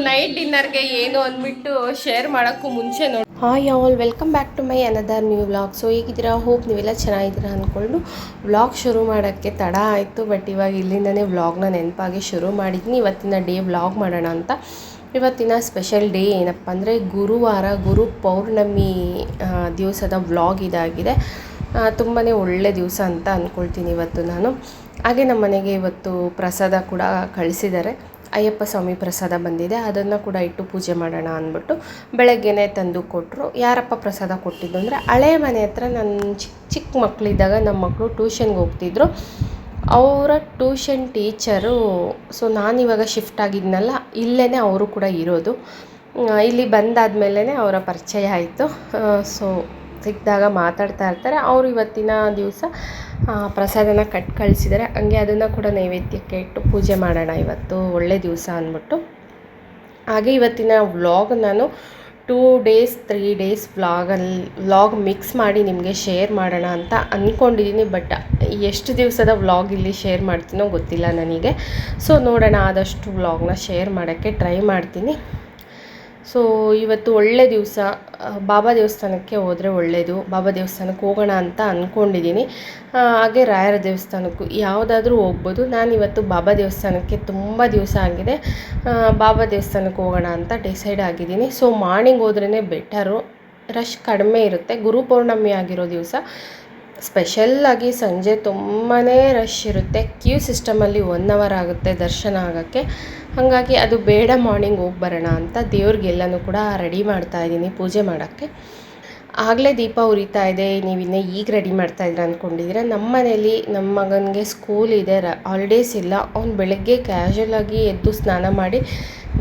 Night ಡಿನ್ನರ್ಗೆ ಏನು ಅಂದ್ಬಿಟ್ಟು share ಮಾಡೋಕ್ಕೂ ಮುಂಚೆ ನೋಡಿ. Hi all, welcome back to my another new vlog. So ಹೇಗಿದ್ದೀರಾ? ಹೋಪ್ ನೀವೆಲ್ಲ ಚೆನ್ನಾಗಿದ್ದೀರಾ ಅಂದ್ಕೊಂಡು ವ್ಲಾಗ್ ಶುರು ಮಾಡೋಕ್ಕೆ ತಡ ಆಯಿತು. ಬಟ್ ಇವಾಗ ಇಲ್ಲಿಂದನೇ ವ್ಲಾಗ್ನ ನೆನಪಾಗಿ ಶುರು ಮಾಡಿದ್ದೀನಿ. ಇವತ್ತಿನ ಡೇ ವ್ಲಾಗ್ ಮಾಡೋಣ ಅಂತ. ಇವತ್ತಿನ ಸ್ಪೆಷಲ್ ಡೇ ಏನಪ್ಪ ಅಂದರೆ ಗುರುವಾರ, ಗುರು ಪೌರ್ಣಮಿ ದಿವಸದ ವ್ಲಾಗ್ ಇದಾಗಿದೆ. ತುಂಬಾ ಒಳ್ಳೆ ದಿವಸ ಅಂತ ಅಂದ್ಕೊಳ್ತೀನಿ ಇವತ್ತು ನಾನು. ಹಾಗೆ ನಮ್ಮ ಮನೆಗೆ ಇವತ್ತು ಪ್ರಸಾದ ಕೂಡ ಕಳಿಸಿದ್ದಾರೆ. ಅಯ್ಯಪ್ಪ ಸ್ವಾಮಿ ಪ್ರಸಾದ ಬಂದಿದೆ, ಅದನ್ನು ಕೂಡ ಇಟ್ಟು ಪೂಜೆ ಮಾಡೋಣ ಅಂದ್ಬಿಟ್ಟು ಬೆಳಗ್ಗೆನೇ ತಂದು ಕೊಟ್ಟರು. ಯಾರಪ್ಪ ಪ್ರಸಾದ ಕೊಟ್ಟಿದ್ದು ಅಂದರೆ ಹಳೆ ಮನೆ ಹತ್ರ ನನ್ನ ಚಿಕ್ಕ ಮಕ್ಕಳಿದ್ದಾಗ ನಮ್ಮ ಮಕ್ಕಳು ಟ್ಯೂಷನ್ಗೆ ಹೋಗ್ತಿದ್ರು. ಅವರ ಟ್ಯೂಷನ್ ಟೀಚರು, ಸೊ ನಾನಿವಾಗ ಶಿಫ್ಟ್ ಆಗಿದ್ನಲ್ಲ, ಇಲ್ಲೇ ಅವರು ಕೂಡ ಇರೋದು. ಇಲ್ಲಿ ಬಂದಾದಮೇಲೆ ಅವರ ಪರಿಚಯ ಆಯಿತು. ಸೊ ಸಿಕ್ಕಿದಾಗ ಮಾತಾಡ್ತಾ ಇರ್ತಾರೆ. ಅವರು ಇವತ್ತಿನ ದಿವಸ ಪ್ರಸಾದನ ಕಳಿಸಿದ್ದಾರೆ. ಹಂಗೆ ಅದನ್ನು ಕೂಡ ನೈವೇದ್ಯಕ್ಕೆ ಇಟ್ಟು ಪೂಜೆ ಮಾಡೋಣ ಇವತ್ತು ಒಳ್ಳೆ ದಿವಸ ಅಂದ್ಬಿಟ್ಟು. ಹಾಗೆ ಇವತ್ತಿನ ವ್ಲಾಗ್ ನಾನು 2 days 3 days ವ್ಲಾಗ್ ಮಿಕ್ಸ್ ಮಾಡಿ ನಿಮಗೆ ಶೇರ್ ಮಾಡೋಣ ಅಂತ ಅಂದ್ಕೊಂಡಿದ್ದೀನಿ. ಬಟ್ ಎಷ್ಟು ದಿವಸದ ವ್ಲಾಗ್ ಇಲ್ಲಿ ಶೇರ್ ಮಾಡ್ತೀನೋ ಗೊತ್ತಿಲ್ಲ ನನಗೆ. ಸೊ ನೋಡೋಣ, ಆದಷ್ಟು ವ್ಲಾಗ್ನ ಶೇರ್ ಮಾಡೋಕ್ಕೆ ಟ್ರೈ ಮಾಡ್ತೀನಿ. ಸೊ ಇವತ್ತು ಒಳ್ಳೆ ದಿವಸ. ಬಾಬಾ ದೇವಸ್ಥಾನಕ್ಕೆ ಹೋದರೆ ಒಳ್ಳೆಯದು. ಬಾಬಾ ದೇವಸ್ಥಾನಕ್ಕೆ ಹೋಗೋಣ ಅಂತ ಅಂದ್ಕೊಂಡಿದ್ದೀನಿ. ಹಾಗೆ ರಾಯರ ದೇವಸ್ಥಾನಕ್ಕೂ ಯಾವುದಾದ್ರೂ ಹೋಗ್ಬೋದು. ನಾನಿವತ್ತು ಬಾಬಾ ದೇವಸ್ಥಾನಕ್ಕೆ ತುಂಬ ದಿವಸ ಆಗಿದೆ, ಬಾಬಾ ದೇವಸ್ಥಾನಕ್ಕೆ ಹೋಗೋಣ ಅಂತ ಡಿಸೈಡ್ ಆಗಿದ್ದೀನಿ. ಸೊ ಮಾರ್ನಿಂಗ್ ಹೋದ್ರೇ ಬೆಟರು, ರಶ್ ಕಡಿಮೆ ಇರುತ್ತೆ. ಗುರು ಪೌರ್ಣಮಿ ಆಗಿರೋ ದಿವಸ ಸ್ಪೆಷಲ್ಲಾಗಿ ಸಂಜೆ ತುಂಬಾ ರಶ್ ಇರುತ್ತೆ. ಕ್ಯೂ ಸಿಸ್ಟಮಲ್ಲಿ 1 hour ಆಗುತ್ತೆ ದರ್ಶನ ಆಗೋಕ್ಕೆ. ಹಾಗಾಗಿ ಅದು ಬೇಡ, ಮಾರ್ನಿಂಗ್ ಹೋಗಿ ಬರೋಣ ಅಂತ ದೇವ್ರಿಗೆಲ್ಲನೂ ಕೂಡ ರೆಡಿ ಮಾಡ್ತಾಯಿದ್ದೀನಿ ಪೂಜೆ ಮಾಡೋಕ್ಕೆ. ಆಗಲೇ ದೀಪ ಉರಿತಾ ಇದೆ. ನೀವಿನ್ನೇ ಈಗ ರೆಡಿ ಮಾಡ್ತಾಯಿದ್ದೀರ ಅಂದ್ಕೊಂಡಿದ್ದೀರ. ನಮ್ಮ ಮನೇಲಿ ನಮ್ಮ ಮಗನಿಗೆ ಸ್ಕೂಲ್ ಇದೆ, ಹಾಲಿಡೇಸ್ ಇಲ್ಲ. ಅವ್ನು ಬೆಳಗ್ಗೆ ಕ್ಯಾಶುವಲಾಗಿ ಎದ್ದು ಸ್ನಾನ ಮಾಡಿ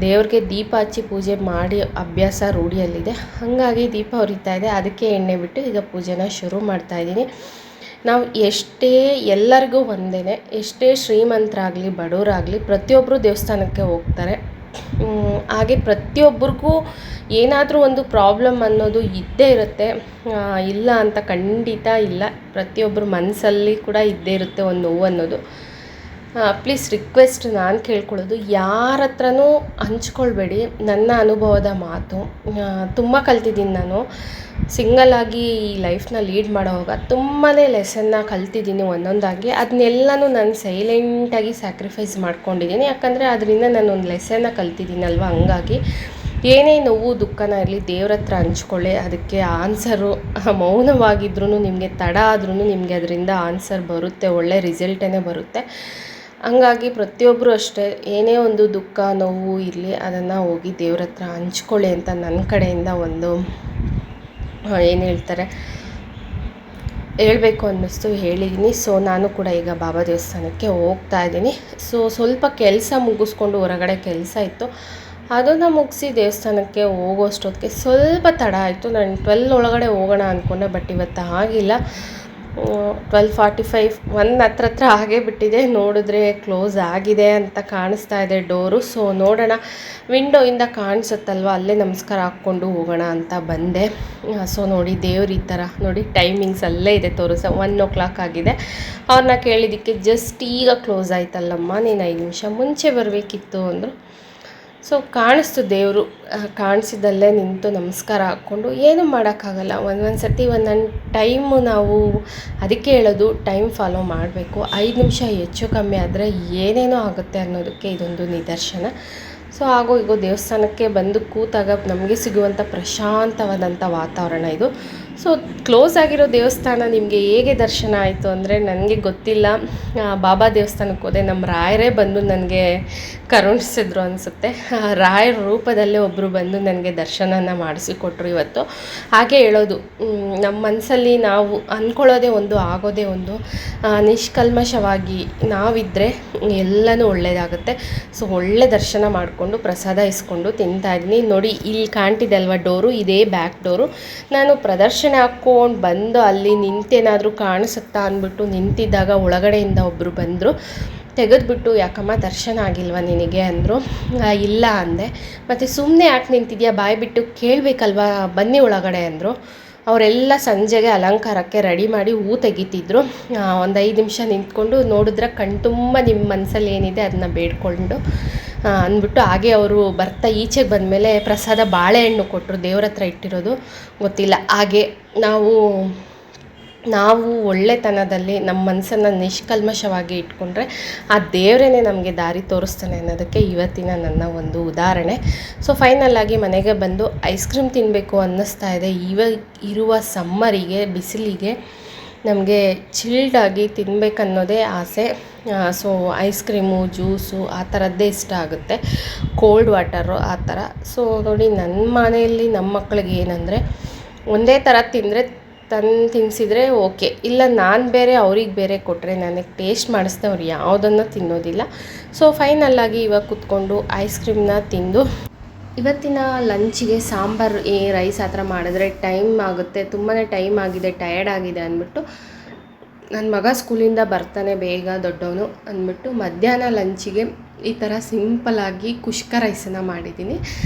ದೇವ್ರಿಗೆ ದೀಪ ಹಚ್ಚಿ ಪೂಜೆ ಮಾಡಿ ಅಭ್ಯಾಸ ರೂಢಿಯಲ್ಲಿದೆ. ಹಾಗಾಗಿ ದೀಪ ಉರಿತಾ ಇದೆ, ಅದಕ್ಕೆ ಎಣ್ಣೆ ಬಿಟ್ಟು ಈಗ ಪೂಜೆನ ಶುರು ಮಾಡ್ತಾಯಿದ್ದೀನಿ. ನಾವು ಎಷ್ಟೇ ಎಲ್ಲರಿಗೂ ಒಂದೇ, ಎಷ್ಟೇ ಶ್ರೀಮಂತರಾಗಲಿ ಬಡವರಾಗಲಿ ಪ್ರತಿಯೊಬ್ಬರು ದೇವಸ್ಥಾನಕ್ಕೆ ಹೋಗ್ತಾರೆ. ಹಾಗೆ ಪ್ರತಿಯೊಬ್ಬರಿಗೂ ಏನಾದರೂ ಒಂದು ಪ್ರಾಬ್ಲಮ್ ಅನ್ನೋದು ಇದ್ದೇ ಇರುತ್ತೆ, ಇಲ್ಲ ಅಂತ ಖಂಡಿತ ಇಲ್ಲ. ಪ್ರತಿಯೊಬ್ಬರ ಮನಸ್ಸಲ್ಲಿ ಕೂಡ ಇದ್ದೇ ಇರುತ್ತೆ ಒಂದು ನೋವು ಅನ್ನೋದು. ಪ್ಲೀಸ್ ರಿಕ್ವೆಸ್ಟ್ ನಾನು ಕೇಳ್ಕೊಳ್ಳೋದು, ಯಾರ ಹತ್ರನೂ ಹಂಚ್ಕೊಳ್ಬೇಡಿ ನನ್ನ ಅನುಭವದ ಮಾತು. ತುಂಬ ಕಲ್ತಿದ್ದೀನಿ ನಾನು ಸಿಂಗಲಾಗಿ ಈ ಲೈಫ್ನ ಲೀಡ್ ಮಾಡೋವಾಗ. ತುಂಬಾ ಲೆಸನ್ನ ಕಲ್ತಿದ್ದೀನಿ ಒಂದೊಂದಾಗಿ. ಅದನ್ನೆಲ್ಲನೂ ನಾನು ಸೈಲೆಂಟಾಗಿ ಸ್ಯಾಕ್ರಿಫೈಸ್ ಮಾಡ್ಕೊಂಡಿದ್ದೀನಿ. ಯಾಕಂದರೆ ಅದರಿಂದ ನಾನು ಒಂದು ಲೆಸನ್ನ ಕಲ್ತಿದ್ದೀನಲ್ವ. ಹಂಗಾಗಿ ಏನೇ ನೋವು ದುಃಖನ ಇರಲಿ ದೇವ್ರ ಹತ್ರ ಹಂಚ್ಕೊಳ್ಳಿ. ಅದಕ್ಕೆ ಆನ್ಸರು ಮೌನವಾಗಿದ್ರೂ ನಿಮಗೆ ತಡ ಆದ್ರೂ ನಿಮಗೆ ಅದರಿಂದ ಆನ್ಸರ್ ಬರುತ್ತೆ, ಒಳ್ಳೆ ರಿಸಲ್ಟೇ ಬರುತ್ತೆ. ಹಂಗಾಗಿ ಪ್ರತಿಯೊಬ್ಬರು ಅಷ್ಟೇ, ಏನೇ ಒಂದು ದುಃಖ ನೋವು ಇರಲಿ ಅದನ್ನು ಹೋಗಿ ದೇವ್ರ ಹತ್ರ ಹಂಚ್ಕೊಳ್ಳಿ ಅಂತ ನನ್ನ ಕಡೆಯಿಂದ ಒಂದು ಏನು ಹೇಳ್ತಾರೆ ಹೇಳಬೇಕು ಅನ್ನಿಸ್ತು, ಹೇಳಿದ್ದೀನಿ. ಸೊ ನಾನು ಕೂಡ ಈಗ ಬಾಬಾ ದೇವಸ್ಥಾನಕ್ಕೆ ಹೋಗ್ತಾ ಇದ್ದೀನಿ. ಸೊ ಸ್ವಲ್ಪ ಕೆಲಸ ಮುಗಿಸ್ಕೊಂಡು ಹೊರಗಡೆ ಕೆಲಸ ಇತ್ತು, ಅದನ್ನು ಮುಗಿಸಿ ದೇವಸ್ಥಾನಕ್ಕೆ ಹೋಗೋಷ್ಟೊತ್ತಿಗೆ ಸ್ವಲ್ಪ ತಡ ಆಯಿತು. ನಾನು 12 ಒಳಗಡೆ ಹೋಗೋಣ ಅಂದ್ಕೊಂಡೆ, ಬಟ್ ಇವತ್ತು ಆಗಿಲ್ಲ. 12:45 1 ಹತ್ರ ಆಗೇ ಬಿಟ್ಟಿದೆ. ನೋಡಿದ್ರೆ ಕ್ಲೋಸ್ ಆಗಿದೆ ಅಂತ ಕಾಣಿಸ್ತಾ ಇದೆ ಡೋರು. ಸೊ ನೋಡೋಣ, ವಿಂಡೋಯಿಂದ ಕಾಣಿಸುತ್ತಲ್ವ, ಅಲ್ಲೇ ನಮಸ್ಕಾರ ಹಾಕ್ಕೊಂಡು ಹೋಗೋಣ ಅಂತ ಬಂದೆ. ಸೊ ನೋಡಿ ದೇವ್ರು ಈ ಥರ ನೋಡಿ ಟೈಮಿಂಗ್ಸ್ ಅಲ್ಲೇ ಇದೆ ತೋರಿಸ 1 o'clock ಆಗಿದೆ. ಅವ್ರನ್ನ ಕೇಳಿದ್ದಕ್ಕೆ ಜಸ್ಟ್ ಈಗ ಕ್ಲೋಸ್ ಆಯ್ತಲ್ಲಮ್ಮ, ನೀನು 5 ನಿಮಿಷ ಮುಂಚೆ ಬರಬೇಕಿತ್ತು ಅಂದರು. ಸೊ ಕಾಣಿಸ್ತು ದೇವರು, ಕಾಣಿಸಿದಲ್ಲೇ ನಿಂತು ನಮಸ್ಕಾರ ಹಾಕ್ಕೊಂಡು. ಏನೂ ಮಾಡೋಕ್ಕಾಗಲ್ಲ, ಒಂದೊಂದು ಸರ್ತಿ ಒಂದೊಂದು ಟೈಮು ನಾವು ಅದಕ್ಕೆ ಹೇಳೋದು, ಟೈಮ್ ಫಾಲೋ ಮಾಡಬೇಕು. 5 ನಿಮಿಷ ಹೆಚ್ಚು ಕಮ್ಮಿ ಆದರೆ ಏನೇನೋ ಆಗುತ್ತೆ ಅನ್ನೋದಕ್ಕೆ ಇದೊಂದು ನಿದರ್ಶನ. ಸೊ ಆಗೋ ಈಗ ದೇವಸ್ಥಾನಕ್ಕೆ ಬಂದು ಕೂತಾಗ ನಮಗೆ ಸಿಗುವಂಥ ಪ್ರಶಾಂತವಾದಂಥ ವಾತಾವರಣ ಇದು. ಸೊ ಕ್ಲೋಸ್ ಆಗಿರೋ ದೇವಸ್ಥಾನ ನಿಮಗೆ ಹೇಗೆ ದರ್ಶನ ಆಯಿತು ಅಂದರೆ ನನಗೆ ಗೊತ್ತಿಲ್ಲ. ಬಾಬಾ ದೇವಸ್ಥಾನಕ್ಕೆ ಹೋದೆ, ನಮ್ಮ ರಾಯರೇ ಬಂದು ನನಗೆ ಕರುಣಿಸಿದ್ರು ಅನಿಸುತ್ತೆ. ರಾಯರ ರೂಪದಲ್ಲೇ ಒಬ್ಬರು ಬಂದು ನನಗೆ ದರ್ಶನನ ಮಾಡಿಸಿಕೊಟ್ರು ಇವತ್ತು. ಹಾಗೆ ಹೇಳೋದು, ನಮ್ಮ ಮನಸ್ಸಲ್ಲಿ ನಾವು ಅಂದ್ಕೊಳ್ಳೋದೇ ಒಂದು, ಆಗೋದೇ ಒಂದು. ನಿಷ್ಕಲ್ಮಶವಾಗಿ ನಾವಿದ್ದರೆ ಎಲ್ಲನೂ ಒಳ್ಳೆಯದಾಗುತ್ತೆ. ಸೊ ಒಳ್ಳೆ ದರ್ಶನ ಮಾಡಿಕೊಂಡು ಪ್ರಸಾದ ಇಸ್ಕೊಂಡು ತಿಂತಾಯಿದ್ದೀನಿ. ನೋಡಿ ಇಲ್ಲಿ ಕಾಣ್ತಿದೆ ಅಲ್ವಾ ಡೋರು, ಇದೇ ಬ್ಯಾಕ್ ಡೋರು. ನಾನು ಪ್ರದರ್ಶನ ಹಾಕ್ಕೊಂಡು ಬಂದು ಅಲ್ಲಿ ನಿಂತೇನಾದರೂ ಕಾಣಿಸುತ್ತಾ ಅಂದ್ಬಿಟ್ಟು ನಿಂತಿದ್ದಾಗ ಒಳಗಡೆಯಿಂದ ಒಬ್ಬರು ಬಂದರು. ತೆಗೆದುಬಿಟ್ಟು, ಯಾಕಮ್ಮ ದರ್ಶನ ಆಗಿಲ್ವ ನಿನಗೆ ಅಂದರು. ಇಲ್ಲ ಅಂದೆ. ಮತ್ತು ಸುಮ್ಮನೆ ಯಾಕೆ ನಿಂತಿದ್ಯಾ, ಬಾಯಿ ಬಿಟ್ಟು ಕೇಳಬೇಕಲ್ವಾ, ಬನ್ನಿ ಒಳಗಡೆ ಅಂದರು. ಅವರೆಲ್ಲ ಸಂಜೆಗೆ ಅಲಂಕಾರಕ್ಕೆ ರೆಡಿ ಮಾಡಿ ಹೂ ತೆಗಿತಿದ್ರು. ಒಂದು 5 ನಿಮಿಷ ನಿಂತ್ಕೊಂಡು ನೋಡಿದ್ರೆ ಕಣ್ತುಂಬ ನಿಮ್ಮ ಮನಸ್ಸಲ್ಲಿ ಏನಿದೆ ಅದನ್ನ ಬೇಡ್ಕೊಂಡು ಅಂದ್ಬಿಟ್ಟು ಹಾಗೆ ಅವರು ಬರ್ತಾ ಈಚೆಗೆ ಬಂದಮೇಲೆ ಪ್ರಸಾದ ಬಾಳೆಹಣ್ಣು ಕೊಟ್ಟರು. ದೇವ್ರ ಹತ್ರ ಇಟ್ಟಿರೋದು ಗೊತ್ತಿಲ್ಲ. ಹಾಗೆ ನಾವು ಒಳ್ಳೆತನದಲ್ಲಿ ನಮ್ಮ ಮನಸ್ಸನ್ನು ನಿಷ್ಕಲ್ಮಶವಾಗಿ ಇಟ್ಕೊಂಡ್ರೆ ಆ ದೇವರೇ ನಮಗೆ ದಾರಿ ತೋರಿಸ್ತಾನೆ ಅನ್ನೋದಕ್ಕೆ ಇವತ್ತಿನ ನನ್ನ ಒಂದು ಉದಾಹರಣೆ. ಸೊ ಫೈನಲ್ಲಾಗಿ ಮನೆಗೆ ಬಂದು ಐಸ್ ಕ್ರೀಮ್ ತಿನ್ನಬೇಕು ಅನ್ನಿಸ್ತಾ ಇದೆ. ಇವಾಗ ಇರುವ ಸಮ್ಮರಿಗೆ, ಬಿಸಿಲಿಗೆ ನಮಗೆ ಚಿಲ್ಡಾಗಿ ತಿನ್ನಬೇಕನ್ನೋದೇ ಆಸೆ. ಸೊ ಐಸ್ ಕ್ರೀಮು, ಜ್ಯೂಸು ಆ ಥರದ್ದೇ ಇಷ್ಟ ಆಗುತ್ತೆ, ಕೋಲ್ಡ್ ವಾಟರು ಆ ಥರ. ಸೊ ನೋಡಿ, ನನ್ನ ಮನೆಯಲ್ಲಿ ನಮ್ಮ ಮಕ್ಕಳಿಗೆ ಏನಂದರೆ ಒಂದೇ ಥರ ತಿಂದರೆ ತಿನ್ನಿಸಿದ್ರೆ ಓಕೆ, ಇಲ್ಲ ನಾನು ಬೇರೆ ಅವ್ರಿಗೆ ಬೇರೆ ಕೊಟ್ಟರೆ ನನಗೆ ಟೇಸ್ಟ್ ಮಾಡಿಸ್ದೆ ಅವ್ರು ಯಾವುದನ್ನು ತಿನ್ನೋದಿಲ್ಲ. ಸೊ ಫೈನಲ್ಲಾಗಿ ಇವಾಗ ಕೂತ್ಕೊಂಡು ಐಸ್ ಕ್ರೀಮ್ನ ತಿಂದು ಇವತ್ತಿನ ಲಂಚಿಗೆ ಸಾಂಬಾರು ರೈಸ್ ಆ ಥರ ಮಾಡಿದ್ರೆ ಟೈಮ್ ಆಗುತ್ತೆ, ತುಂಬಾ ಟೈಮ್ ಆಗಿದೆ, ಟಯರ್ಡ್ ಆಗಿದೆ ಅಂದ್ಬಿಟ್ಟು ನನ್ನ ಮಗ ಸ್ಕೂಲಿಂದ ಬರ್ತಾನೆ ಬೇಗ ದೊಡ್ಡವನು ಅಂದ್ಬಿಟ್ಟು ಮಧ್ಯಾಹ್ನ ಲಂಚಿಗೆ ಈ ಥರ ಸಿಂಪಲಾಗಿ ಕುಷ್ಕ ರೈಸನ್ನು ಮಾಡಿದ್ದೀನಿ.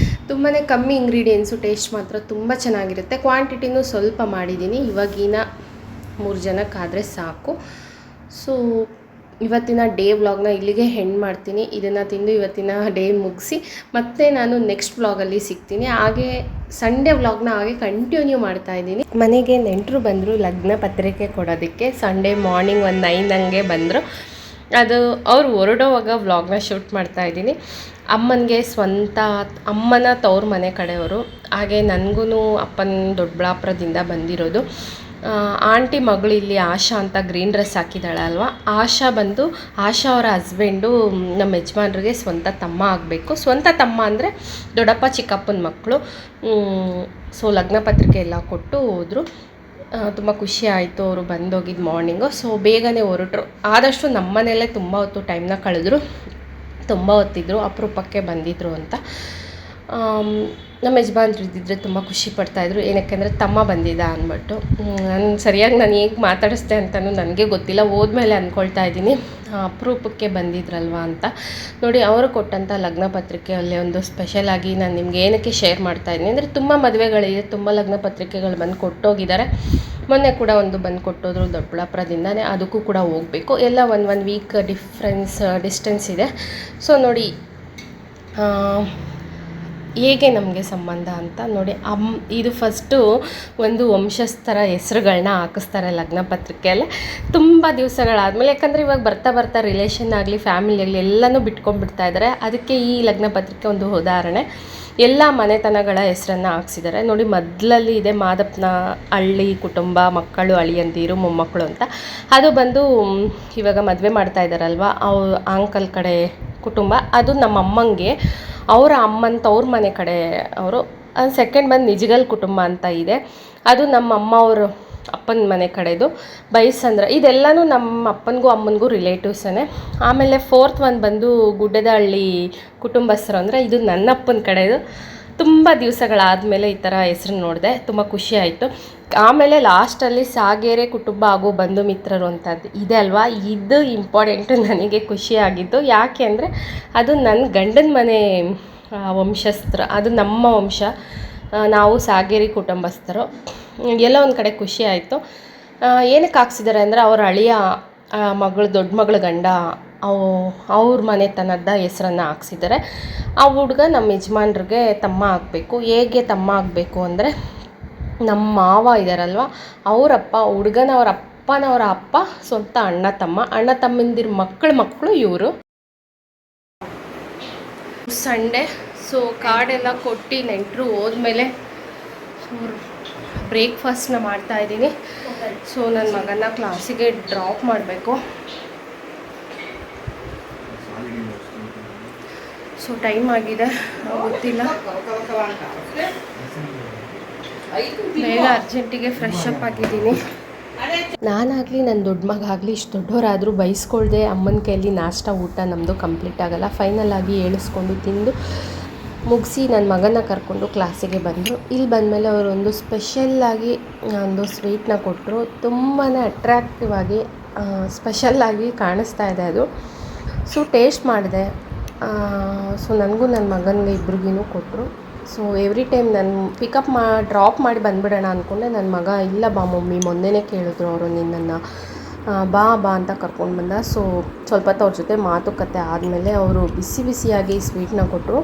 ತುಂಬಾ ಕಮ್ಮಿ ಇಂಗ್ರೀಡಿಯೆಂಟ್ಸು, ಟೇಸ್ಟ್ ಮಾತ್ರ ತುಂಬ ಚೆನ್ನಾಗಿರುತ್ತೆ. ಕ್ವಾಂಟಿಟಿನೂ ಸ್ವಲ್ಪ ಮಾಡಿದ್ದೀನಿ, ಇವಾಗಿನ 3 ಜನಕ್ಕಾದರೆ ಸಾಕು. ಸೊ ಇವತ್ತಿನ ಡೇ ವ್ಲಾಗ್ನ ಇಲ್ಲಿಗೆ ಹೆಂಡ್ ಮಾಡ್ತೀನಿ. ಇದನ್ನು ತಿಂದು ಇವತ್ತಿನ ಡೇ ಮುಗಿಸಿ ಮತ್ತೆ ನಾನು ನೆಕ್ಸ್ಟ್ ವ್ಲಾಗಲ್ಲಿ ಸಿಗ್ತೀನಿ. ಹಾಗೆ ಸಂಡೇ ವ್ಲಾಗ್ನ ಹಾಗೆ ಕಂಟಿನ್ಯೂ ಮಾಡ್ತಾಯಿದ್ದೀನಿ. ಮನೆಗೆ ನೆಂಟರು ಬಂದರು ಲಗ್ನ ಪತ್ರಿಕೆ ಕೊಡೋದಕ್ಕೆ. ಸಂಡೇ ಮಾರ್ನಿಂಗ್ ಒಂದು 9 ಹಂಗೆ ಬಂದರು. ಅದು ಅವ್ರು ಹೊರಡೋವಾಗ ವ್ಲಾಗ್ನ ಶೂಟ್ ಮಾಡ್ತಾಯಿದ್ದೀನಿ. ಅಮ್ಮನಿಗೆ ಸ್ವಂತ ಅಮ್ಮನ ತವ್ರ ಮನೆ ಕಡೆಯವರು, ಹಾಗೆ ನನಗೂ ಅಪ್ಪನ ದೊಡ್ಡಬಳ್ಳಾಪುರದಿಂದ ಬಂದಿರೋದು. ಆಂಟಿ ಮಗಳು ಇಲ್ಲಿ ಆಶಾ ಅಂತ ಗ್ರೀನ್ ಡ್ರೆಸ್ ಹಾಕಿದ್ದಾಳೆ ಅಲ್ವಾ, ಆಶಾ ಅವರ ಹಸ್ಬೆಂಡು ನಮ್ಮ ಯಜಮಾನ್ರಿಗೆ ಸ್ವಂತ ತಮ್ಮ ಆಗಬೇಕು. ಸ್ವಂತ ತಮ್ಮ ಅಂದರೆ ದೊಡ್ಡಪ್ಪ ಚಿಕ್ಕಪ್ಪನ ಮಕ್ಕಳು. ಸೊ ಲಗ್ನ ಪತ್ರಿಕೆ ಎಲ್ಲ ಕೊಟ್ಟು ಹೋದರು. ತುಂಬ ಖುಷಿ ಆಯಿತು ಅವರು ಬಂದೋಗಿದ್ದು ಮಾರ್ನಿಂಗು. ಸೊ ಬೇಗನೆ ಹೊರಟರು. ಆದಷ್ಟು ನಮ್ಮ ಮನೆಯಲ್ಲೇ ತುಂಬ ಹೊತ್ತು ಟೈಮ್ನ ಕಳೆದ್ರು, ತುಂಬ ಹೊತ್ತಿದ್ರು, ಅಪರೂಪಕ್ಕೆ ಬಂದಿದ್ದರು ಅಂತ. ನಮ್ಮ ಯಜಮಾನ್ರು ಇದ್ದಿದ್ರೆ ತುಂಬ ಖುಷಿ ಪಡ್ತಾಯಿದ್ರು, ಏನಕ್ಕೆಂದರೆ ತಮ್ಮ ಬಂದಿದ್ದ ಅಂದ್ಬಿಟ್ಟು. ನಾನು ಹೇಗೆ ಮಾತಾಡಿಸ್ದೆ ಅಂತಲೂ ನನಗೆ ಗೊತ್ತಿಲ್ಲ, ಹೋದ್ಮೇಲೆ ಅಂದ್ಕೊಳ್ತಾ ಇದ್ದೀನಿ ಅಪರೂಪಕ್ಕೆ ಬಂದಿದ್ರಲ್ವ ಅಂತ. ನೋಡಿ, ಅವರು ಕೊಟ್ಟಂಥ ಲಗ್ನ ಪತ್ರಿಕೆಯಲ್ಲೇ ಒಂದು ಸ್ಪೆಷಲಾಗಿ ನಾನು ನಿಮ್ಗೆ ಏನಕ್ಕೆ ಶೇರ್ ಮಾಡ್ತಾಯಿದ್ದೀನಿ ಅಂದರೆ, ತುಂಬ ಮದುವೆಗಳಿದೆ, ತುಂಬ ಲಗ್ನ ಪತ್ರಿಕೆಗಳು ಬಂದು ಕೊಟ್ಟೋಗಿದ್ದಾರೆ. ಮೊನ್ನೆ ಕೂಡ ಒಂದು ಬಂದು ಕೊಟ್ಟೋದ್ರು ದೊಡ್ಡಬಳ್ಳಾಪುರದಿಂದನೇ, ಅದಕ್ಕೂ ಕೂಡ ಹೋಗಬೇಕು. ಎಲ್ಲ ಒಂದು ವೀಕ್ ಡಿಸ್ಟೆನ್ಸ್ ಇದೆ. ಸೊ ನೋಡಿ ಹೇಗೆ ನಮಗೆ ಸಂಬಂಧ ಅಂತ ನೋಡಿ. ಇದು ಫಸ್ಟು ಒಂದು ವಂಶಸ್ಥರ ಹೆಸ್ರುಗಳನ್ನ ಹಾಕಿಸ್ತಾರೆ ಲಗ್ನ ಪತ್ರಿಕೆಯಲ್ಲೇ ತುಂಬ ದಿವಸಗಳಾದಮೇಲೆ. ಯಾಕಂದರೆ ಇವಾಗ ಬರ್ತಾ ರಿಲೇಷನ್ ಆಗಲಿ ಫ್ಯಾಮಿಲಿ ಆಗಲಿ ಎಲ್ಲನೂ ಬಿಟ್ಕೊಂಡ್ಬಿಡ್ತಾ ಇದ್ದಾರೆ. ಅದಕ್ಕೆ ಈ ಲಗ್ನ ಪತ್ರಿಕೆ ಒಂದು ಉದಾಹರಣೆ. ಎಲ್ಲ ಮನೆತನಗಳ ಹೆಸರನ್ನು ಹಾಕ್ಸಿದ್ದಾರೆ ನೋಡಿ. ಮೊದಲಲ್ಲಿ ಇದೆ ಮಾದಪ್ಪನ ಹಳ್ಳಿ ಕುಟುಂಬ, ಮಕ್ಕಳು, ಅಳಿಯಂದಿರು, ಮೊಮ್ಮಕ್ಕಳು ಅಂತ. ಅದು ಬಂದು ಇವಾಗ ಮದುವೆ ಮಾಡ್ತಾ ಇದ್ದಾರಲ್ವ ಅವ್ರ ಆಂಕಲ್ ಕಡೆ ಕುಟುಂಬ, ಅದು ನಮ್ಮ ಅಮ್ಮಂಗೆ ಅವರ ಅಮ್ಮನ ತವ್ರ ಮನೆ ಕಡೆ ಅವರು. ಸೆಕೆಂಡ್ ಬಂದು ನಿಜಗಲ್ ಕುಟುಂಬ ಅಂತ ಇದೆ, ಅದು ನಮ್ಮ ಅಮ್ಮ ಅವರು ಅಪ್ಪನ ಮನೆ ಕಡೆದು. ಬೈಸಂದ್ರ ಇದೆಲ್ಲನೂ ನಮ್ಮ ಅಪ್ಪನಿಗೂ ಅಮ್ಮನಿಗೂ ರಿಲೇಟಿವ್ಸೇ. ಆಮೇಲೆ ಫೋರ್ತ್ ಒಂದು ಬಂದು ಗುಡ್ಡದಹಳ್ಳಿ ಕುಟುಂಬಸ್ಥರು, ಅಂದರೆ ಇದು ನನ್ನ ಅಪ್ಪನ ಕಡೆದು. ತುಂಬ ದಿವಸಗಳಾದಮೇಲೆ ಈ ಥರ ಹೆಸ್ರನ್ನ ನೋಡಿದೆ, ತುಂಬ ಖುಷಿ ಆಯಿತು. ಆಮೇಲೆ ಲಾಸ್ಟಲ್ಲಿ ಸಾಗೇರೆ ಕುಟುಂಬ ಹಾಗೂ ಬಂಧು ಮಿತ್ರರು ಅಂತದ್ದು ಇದೆ ಅಲ್ವಾ, ಇದು ಇಂಪಾರ್ಟೆಂಟು ನನಗೆ ಖುಷಿಯಾಗಿದ್ದು. ಯಾಕೆ ಅಂದರೆ ಅದು ನನ್ನ ಗಂಡನ ಮನೆ ವಂಶಸ್ಥರು, ಅದು ನಮ್ಮ ವಂಶ, ನಾವು ಸಾಗೇರಿ ಕುಟುಂಬಸ್ಥರು. ಎಲ್ಲೋ ಒಂದು ಕಡೆ ಖುಷಿ ಆಯಿತು. ಏನಕ್ಕೆ ಹಾಕ್ಸಿದ್ದಾರೆ ಅಂದರೆ ಅವ್ರ ಅಳಿಯ ಮಗಳು, ದೊಡ್ಡ ಮಗಳ ಗಂಡ ಅವ್ರ ಮನೆತನದ ಹೆಸ್ರನ್ನು ಹಾಕ್ಸಿದ್ದಾರೆ. ಆ ಹುಡುಗ ನಮ್ಮ ಯಜಮಾನ್ರಿಗೆ ತಮ್ಮ ಆಗಬೇಕು. ಹೇಗೆ ತಮ್ಮ ಆಗಬೇಕು ಅಂದರೆ, ನಮ್ಮ ಮಾವ ಇದ್ದಾರಲ್ವ ಅವರಪ್ಪ, ಹುಡುಗನವರ ಅಪ್ಪನವರ ಅಪ್ಪ ಸ್ವಂತ ಅಣ್ಣ ತಮ್ಮಂದಿರ ಮಕ್ಕಳು ಇವರು. ಸಂಡೇ. ಸೊ ಕಾರ್ಡೆಲ್ಲ ಕೊಟ್ಟು ನೆಂಟರು ಹೋದ್ಮೇಲೆ ಬ್ರೇಕ್ಫಾಸ್ಟ್ನ ಮಾಡ್ತಾಯಿದ್ದೀನಿ. ಸೊ ನನ್ನ ಮಗನ ಕ್ಲಾಸಿಗೆ ಡ್ರಾಪ್ ಮಾಡಬೇಕು. ಸೊ ಟೈಮ್ ಆಗಿದೆ, ಗೊತ್ತಿಲ್ಲ, ಬೇಗ ಅರ್ಜೆಂಟಿಗೆ ಫ್ರೆಶ್ ಅಪ್ ಆಗಿದ್ದೀನಿ. ನಾನಾಗಲಿ ನನ್ನ ದೊಡ್ಡ ಮಗ ಆಗಲಿ ಇಷ್ಟು ದೊಡ್ಡವರಾದರೂ ಬೈಸ್ಕೊಳ್ದೆ ಅಮ್ಮನ ಕೈಯಲ್ಲಿ ನಾಷ್ಟ ಊಟ ನಮ್ಮದು ಕಂಪ್ಲೀಟ್ ಆಗೋಲ್ಲ. ಫೈನಲಾಗಿ ಏಳಿಸ್ಕೊಂಡು ತಿಂದು ಮುಗಿಸಿ ನನ್ನ ಮಗನ ಕರ್ಕೊಂಡು ಕ್ಲಾಸಿಗೆ ಬಂದರು. ಇಲ್ಲಿ ಬಂದಮೇಲೆ ಅವರು ಒಂದು ಸ್ಪೆಷಲ್ಲಾಗಿ ಒಂದು ಸ್ವೀಟ್ನ ಕೊಟ್ಟರು. ತುಂಬಾ ಅಟ್ರ್ಯಾಕ್ಟಿವ್ ಆಗಿ ಸ್ಪೆಷಲ್ಲಾಗಿ ಕಾಣಿಸ್ತಾ ಇದೆ ಅದು. ಸೊ ಟೇಸ್ಟ್ ಮಾಡಿದೆ. ಸೊ ನನಗೂ ನನ್ನ ಮಗನಿಗೆ ಇಬ್ರಿಗೂ ಕೊಟ್ಟರು. ಸೊ ಎವ್ರಿ ಟೈಮ್ ನಾನು ಪಿಕಪ್ ಡ್ರಾಪ್ ಮಾಡಿ ಬಂದುಬಿಡೋಣ ಅಂದ್ಕೊಂಡೆ. ನನ್ನ ಮಗ ಇಲ್ಲ ಬಾ ಮಮ್ಮಿ, ಮೊನ್ನೆನೇ ಕೇಳಿದ್ರು ಅವರು ನಿನ್ನನ್ನು, ಬಾ ಅಂತ ಕರ್ಕೊಂಡು ಬಂದ. ಸೊ ಸ್ವಲ್ಪ ಹೊತ್ತು ಅವ್ರ ಜೊತೆ ಮಾತುಕತೆ ಆದಮೇಲೆ ಅವರು ಬಿಸಿ ಬಿಸಿಯಾಗಿ ಸ್ವೀಟ್ನ ಕೊಟ್ಟರು.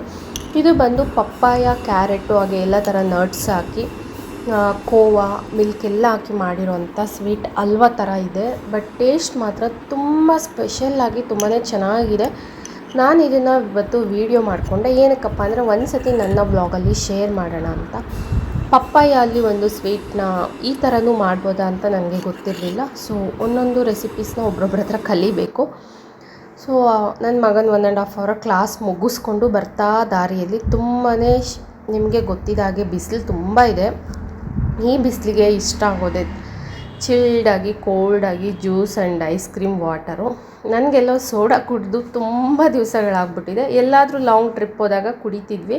ಇದು ಬಂದು ಪಪ್ಪಾಯ, ಕ್ಯಾರೆಟು ಹಾಗೆ ಎಲ್ಲ ಥರ ನಟ್ಸ್ ಹಾಕಿ ಕೋವಾ, ಮಿಲ್ಕ್ ಎಲ್ಲ ಹಾಕಿ ಮಾಡಿರೋಂಥ ಸ್ವೀಟ್ ಹಲ್ವಾ ಥರ ಇದೆ. ಬಟ್ ಟೇಸ್ಟ್ ಮಾತ್ರ ತುಂಬ ಸ್ಪೆಷಲ್ಲಾಗಿ ತುಂಬಾ ಚೆನ್ನಾಗಿದೆ. ನಾನು ಇದನ್ನು ಇವತ್ತು ವೀಡಿಯೋ ಮಾಡಿಕೊಂಡೆ. ಏನಕ್ಕಪ್ಪ ಅಂದರೆ ಒಂದು ಸತಿ ನನ್ನ ಬ್ಲಾಗಲ್ಲಿ ಶೇರ್ ಮಾಡೋಣ ಅಂತ. ಪಪ್ಪಾಯ ಅಲ್ಲಿ ಒಂದು ಸ್ವೀಟ್ನ ಈ ಥರನೂ ಮಾಡ್ಬೋದಾ ಅಂತ ನನಗೆ ಗೊತ್ತಿರಲಿಲ್ಲ. ಸೊ ಒಂದೊಂದು ರೆಸಿಪೀಸ್ನ ಒಬ್ರೊಬ್ರ ಹತ್ರ ಕಲಿಬೇಕು. ಸೊ ನನ್ನ ಮಗನ 1.5 ಅವರ್ ಕ್ಲಾಸ್ ಮುಗಿಸ್ಕೊಂಡು ಬರ್ತಾ ದಾರಿಯಲ್ಲಿ ತುಂಬಾ ನಿಮಗೆ ಗೊತ್ತಿದ್ದ ಹಾಗೆ ಬಿಸಿಲು ತುಂಬ ಇದೆ. ಈ ಬಿಸಿಲಿಗೆ ಇಷ್ಟ ಆಗೋದೆ ಚಿಲ್ಡಾಗಿ ಕೋಲ್ಡಾಗಿ juice and ice cream water. ನನಗೆಲ್ಲೋ ಸೋಡಾ ಕುಡಿದು ತುಂಬ ದಿವಸಗಳಾಗ್ಬಿಟ್ಟಿದೆ. ಎಲ್ಲಾದರೂ ಲಾಂಗ್ ಟ್ರಿಪ್ ಹೋದಾಗ ಕುಡಿತಿದ್ವಿ.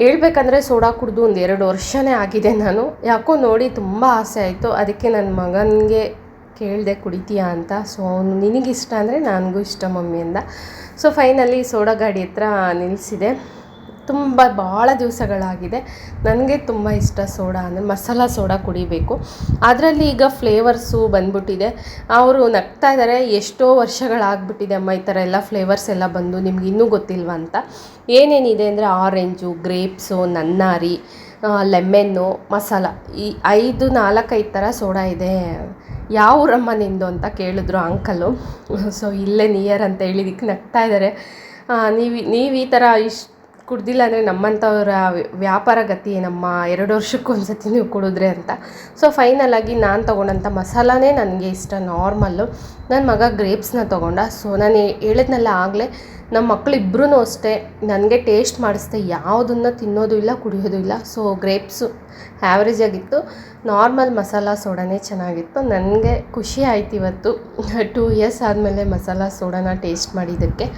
ಹೇಳ್ಬೇಕಂದ್ರೆ ಸೋಡಾ ಕುಡಿದು ಒಂದು 2 ವರ್ಷನೇ ಆಗಿದೆ. ನಾನು ಯಾಕೋ ನೋಡಿ ತುಂಬ ಆಸೆ ಆಯಿತು. ಅದಕ್ಕೆ ನನ್ನ ಮಗನಿಗೆ ಕೇಳಿದೆ ಕುಡಿತೀಯಾ ಅಂತ. ಸೊ ಅವನು ನಿನಗಿಷ್ಟ ಅಂದರೆ ನನಗೂ ಇಷ್ಟ ಮಮ್ಮಿ ಅಂದ. ಸೊ ಫೈನಲಿ ಸೋಡಾ ಗಾಡಿ ಹತ್ರ ನಿಲ್ಲಿಸಿದೆ. ಭಾಳ ದಿವಸಗಳಾಗಿದೆ. ನನಗೆ ತುಂಬ ಇಷ್ಟ ಸೋಡಾ ಅಂದರೆ, ಮಸಾಲ ಸೋಡಾ ಕುಡಿಬೇಕು. ಅದರಲ್ಲಿ ಈಗ ಫ್ಲೇವರ್ಸು ಬಂದ್ಬಿಟ್ಟಿದೆ. ಅವರು ನಗ್ತಾ ಇದ್ದಾರೆ, ಎಷ್ಟೋ ವರ್ಷಗಳಾಗ್ಬಿಟ್ಟಿದೆ ಅಮ್ಮ ಈ ಥರ ಎಲ್ಲ ಫ್ಲೇವರ್ಸ್ ಎಲ್ಲ ಬಂದು, ನಿಮ್ಗೆ ಇನ್ನೂ ಗೊತ್ತಿಲ್ವ ಅಂತ. ಏನೇನಿದೆ ಅಂದರೆ ಆರೆಂಜು, ಗ್ರೇಪ್ಸು, ನನ್ನಾರಿ, ಲೆಮೆನ್ನು, ಮಸಾಲ, ಈ 4-5 ಥರ ಸೋಡಾ ಇದೆ. ಯಾವ ಊರಮ್ಮ ನಿಂದು ಅಂತ ಕೇಳಿದ್ರು ಅಂಕಲು. ಸೊ ಇಲ್ಲೇ ನಿಯರ್ ಅಂತ ಹೇಳಿದಕ್ಕೆ ನಗ್ತಾ ಇದ್ದಾರೆ. ನೀವು ಈ ಥರ ಕುಡ್ದಿಲ್ಲ ಅಂದರೆ ನಮ್ಮಂಥವ್ರ ವ್ಯಾಪಾರ ಗತಿ ಏನಮ್ಮ, 2 ವರ್ಷಕ್ಕೊಂದು ಸತಿ ನೀವು ಕುಡಿದ್ರೆ ಅಂತ. ಸೊ ಫೈನಲಾಗಿ ನಾನು ತೊಗೊಂಡಂಥ ಮಸಾಲನೇ ನನಗೆ ಇಷ್ಟ, ನಾರ್ಮಲ್ಲು. ನನ್ನ ಮಗ ಗ್ರೇಪ್ಸ್ನ ತೊಗೊಂಡ. ಸೊ ನಾನು ಹೇಳಿದ್ನಲ್ಲ ಆಗಲೇ, ನಮ್ಮ ಮಕ್ಕಳಿಬ್ರೂ ಅಷ್ಟೇ ನನಗೆ ಟೇಸ್ಟ್ ಮಾಡಿಸ್ದೆ, ಯಾವುದನ್ನು ತಿನ್ನೋದು ಇಲ್ಲ ಕುಡಿಯೋದು ಇಲ್ಲ. ಸೊ ಗ್ರೇಪ್ಸು ಆ್ಯಾವ್ರೇಜ್ ಆಗಿತ್ತು, ನಾರ್ಮಲ್ ಮಸಾಲ ಸೋಡಾನೇ ಚೆನ್ನಾಗಿತ್ತು. ನನಗೆ ಖುಷಿ ಆಯ್ತು ಇವತ್ತು 2 ಇಯರ್ಸ್ ಆದಮೇಲೆ ಮಸಾಲ ಸೋಡಾನ ಟೇಸ್ಟ್ ಮಾಡಿದ್ದಕ್ಕೆ.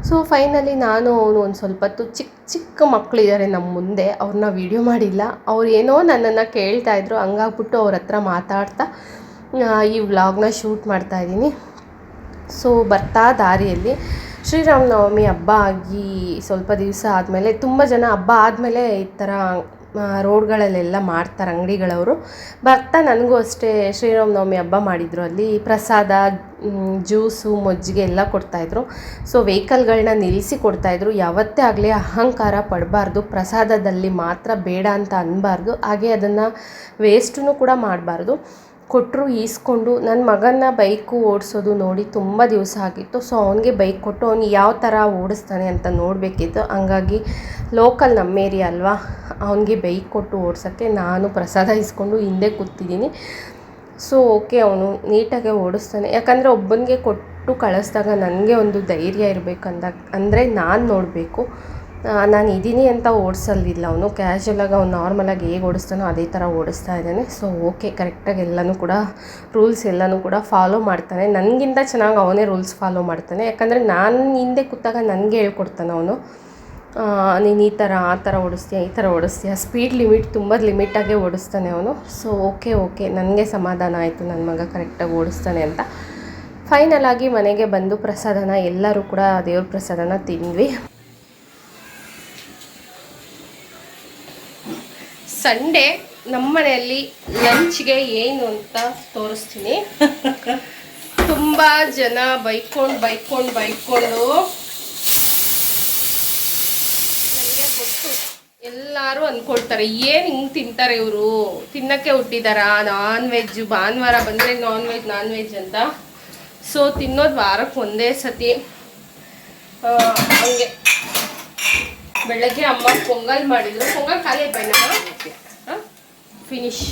ಸೊ ಫೈನಲಿ ನಾನು ಅವನು ಒಂದು ಸ್ವಲ್ಪ ಹೊತ್ತು ಚಿಕ್ಕ ಮಕ್ಕಳಿದ್ದಾರೆ ನಮ್ಮ ಮುಂದೆ, ಅವ್ರನ್ನ ವೀಡಿಯೋ ಮಾಡಿಲ್ಲ. ಅವ್ರು ಏನೋ ನನ್ನನ್ನು ಕೇಳ್ತಾಯಿದ್ರು, ಹಂಗಾಗ್ಬಿಟ್ಟು ಅವ್ರ ಹತ್ರ ಮಾತಾಡ್ತಾ ಈ ವ್ಲಾಗ್ನ ಶೂಟ್ ಮಾಡ್ತಾಯಿದ್ದೀನಿ. ಸೊ ಬರ್ತಾ ದಾರಿಯಲ್ಲಿ ಶ್ರೀರಾಮನವಮಿ ಹಬ್ಬ ಆಗಿ ಸ್ವಲ್ಪ ದಿವಸ ಆದಮೇಲೆ, ತುಂಬ ಜನ ಹಬ್ಬ ಆದಮೇಲೆ ಈ ಥರ ರೋಡ್ಗಳಲ್ಲೆಲ್ಲ ಮಾಡ್ತಾರೆ ಅಂಗಡಿಗಳವರು. ಬರ್ತಾ ನನಗೂ ಅಷ್ಟೇ ಶ್ರೀರಾಮನವಮಿ ಹಬ್ಬ ಮಾಡಿದರು. ಅಲ್ಲಿ ಪ್ರಸಾದ, ಜ್ಯೂಸು, ಮಜ್ಜಿಗೆ ಎಲ್ಲ ಕೊಡ್ತಾಯಿದ್ರು. ಸೊ ವೆಹಿಕಲ್ಗಳನ್ನ ನಿಲ್ಲಿಸಿ ಕೊಡ್ತಾಯಿದ್ರು. ಯಾವತ್ತೇ ಆಗಲಿ ಅಹಂಕಾರ ಪಡಬಾರ್ದು, ಪ್ರಸಾದದಲ್ಲಿ ಮಾತ್ರ ಬೇಡ ಅಂತ ಅನ್ನಬಾರ್ದು, ಹಾಗೆ ಅದನ್ನು ವೇಸ್ಟೂ ಕೂಡ ಮಾಡಬಾರ್ದು. ಕೊಟ್ಟರು, ಈಸ್ಕೊಂಡು. ನನ್ನ ಮಗನ ಬೈಕು ಓಡಿಸೋದು ನೋಡಿ ತುಂಬ ದಿವಸ ಆಗಿತ್ತು. ಸೊ ಅವನಿಗೆ ಬೈಕ್ ಕೊಟ್ಟು ಅವ್ನು ಯಾವ ಥರ ಓಡಿಸ್ತಾನೆ ಅಂತ ನೋಡಬೇಕಿತ್ತು. ಹಂಗಾಗಿ ಲೋಕಲ್ ನಮ್ಮ ಏರಿಯಾ ಅಲ್ವಾ, ಅವನಿಗೆ ಬೈಕ್ ಕೊಟ್ಟು ಓಡಿಸೋಕ್ಕೆ ನಾನು ಪ್ರಸಾದ ಇಸ್ಕೊಂಡು ಹಿಂದೆ ಕೂತಿದ್ದೀನಿ. ಸೊ ಓಕೆ, ಅವನು ನೀಟಾಗೆ ಓಡಿಸ್ತಾನೆ. ಯಾಕಂದರೆ ಒಬ್ಬನಿಗೆ ಕೊಟ್ಟು ಕಳಿಸ್ದಾಗ ನನಗೆ ಒಂದು ಧೈರ್ಯ ಇರಬೇಕಂದ, ಅಂದರೆ ನಾನು ನೋಡಬೇಕು. ನಾನು ಇದ್ದೀನಿ ಅಂತ ಓಡಿಸಲಿಲ್ಲ ಅವನು. ಕ್ಯಾಶುವಲಾಗಿ ಅವ್ನು ನಾರ್ಮಲಾಗಿ ಹೇಗೆ ಓಡಿಸ್ತಾನೋ ಅದೇ ಥರ ಓಡಿಸ್ತಾ ಇದ್ದಾನೆ. ಸೊ ಓಕೆ, ಕರೆಕ್ಟಾಗಿ ಎಲ್ಲನೂ ಕೂಡ ರೂಲ್ಸ್ ಎಲ್ಲನೂ ಕೂಡ ಫಾಲೋ ಮಾಡ್ತಾನೆ. ನನಗಿಂತ ಚೆನ್ನಾಗಿ ಅವನೇ ರೂಲ್ಸ್ ಫಾಲೋ ಮಾಡ್ತಾನೆ. ಯಾಕಂದರೆ ನಾನು ಹಿಂದೆ ಕೂತಾಗ ನನಗೆ ಹೇಳ್ಕೊಡ್ತಾನೆ ಅವನು, ನೀನು ಈ ಥರ ಆ ಥರ ಓಡಿಸ್ತೀಯ, ಈ ಥರ ಓಡಿಸ್ತೀಯ. ಸ್ಪೀಡ್ ಲಿಮಿಟ್ ತುಂಬ ಲಿಮಿಟಾಗೆ ಓಡಿಸ್ತಾನೆ ಅವನು. ಸೊ ಓಕೆ ನನಗೆ ಸಮಾಧಾನ ಆಯಿತು, ನನ್ನ ಮಗ ಕರೆಕ್ಟಾಗಿ ಓಡಿಸ್ತಾನೆ ಅಂತ. ಫೈನಲಾಗಿ ಮನೆಗೆ ಬಂದು ಪ್ರಸಾದನ ಎಲ್ಲರೂ ಕೂಡ ದೇವ್ರ ಪ್ರಸಾದನ ತಿಂದ್ವಿ. ಸಂಡೇ ನಮ್ಮ ಮನೆಯಲ್ಲಿ ಲಂಚ್ಗೆ ಏನು ಅಂತ ತೋರಿಸ್ತೀನಿ. ತುಂಬ ಜನ ಬೈಕೊಂಡು ನನಗೆ ಗೊತ್ತು, ಎಲ್ಲರೂ ಅಂದ್ಕೊಳ್ತಾರೆ ಏನು ಹಿಂಗೆ ತಿಂತಾರೆ ಇವರು, ತಿನ್ನೋಕ್ಕೆ ಹುಟ್ಟಿದಾರಾ, ನಾನ್ ವೆಜ್ಜು ಭಾನುವಾರ ಬಂದರೆ ನಾನ್ ವೆಜ್ ಅಂತ. ಸೊ ತಿನ್ನೋದು ವಾರಕ್ಕೆ ಒಂದೇ ಸತಿ. ಹಂಗೆ ಬೆಳಗ್ಗೆ ಅಮ್ಮ ಪೊಂಗಲ್ ಮಾಡಿದ್ರು. ಪೊಂಗಲ್ ಖಾಲಿ ಬೈನಮ್ಮ ಫಿನಿಶ್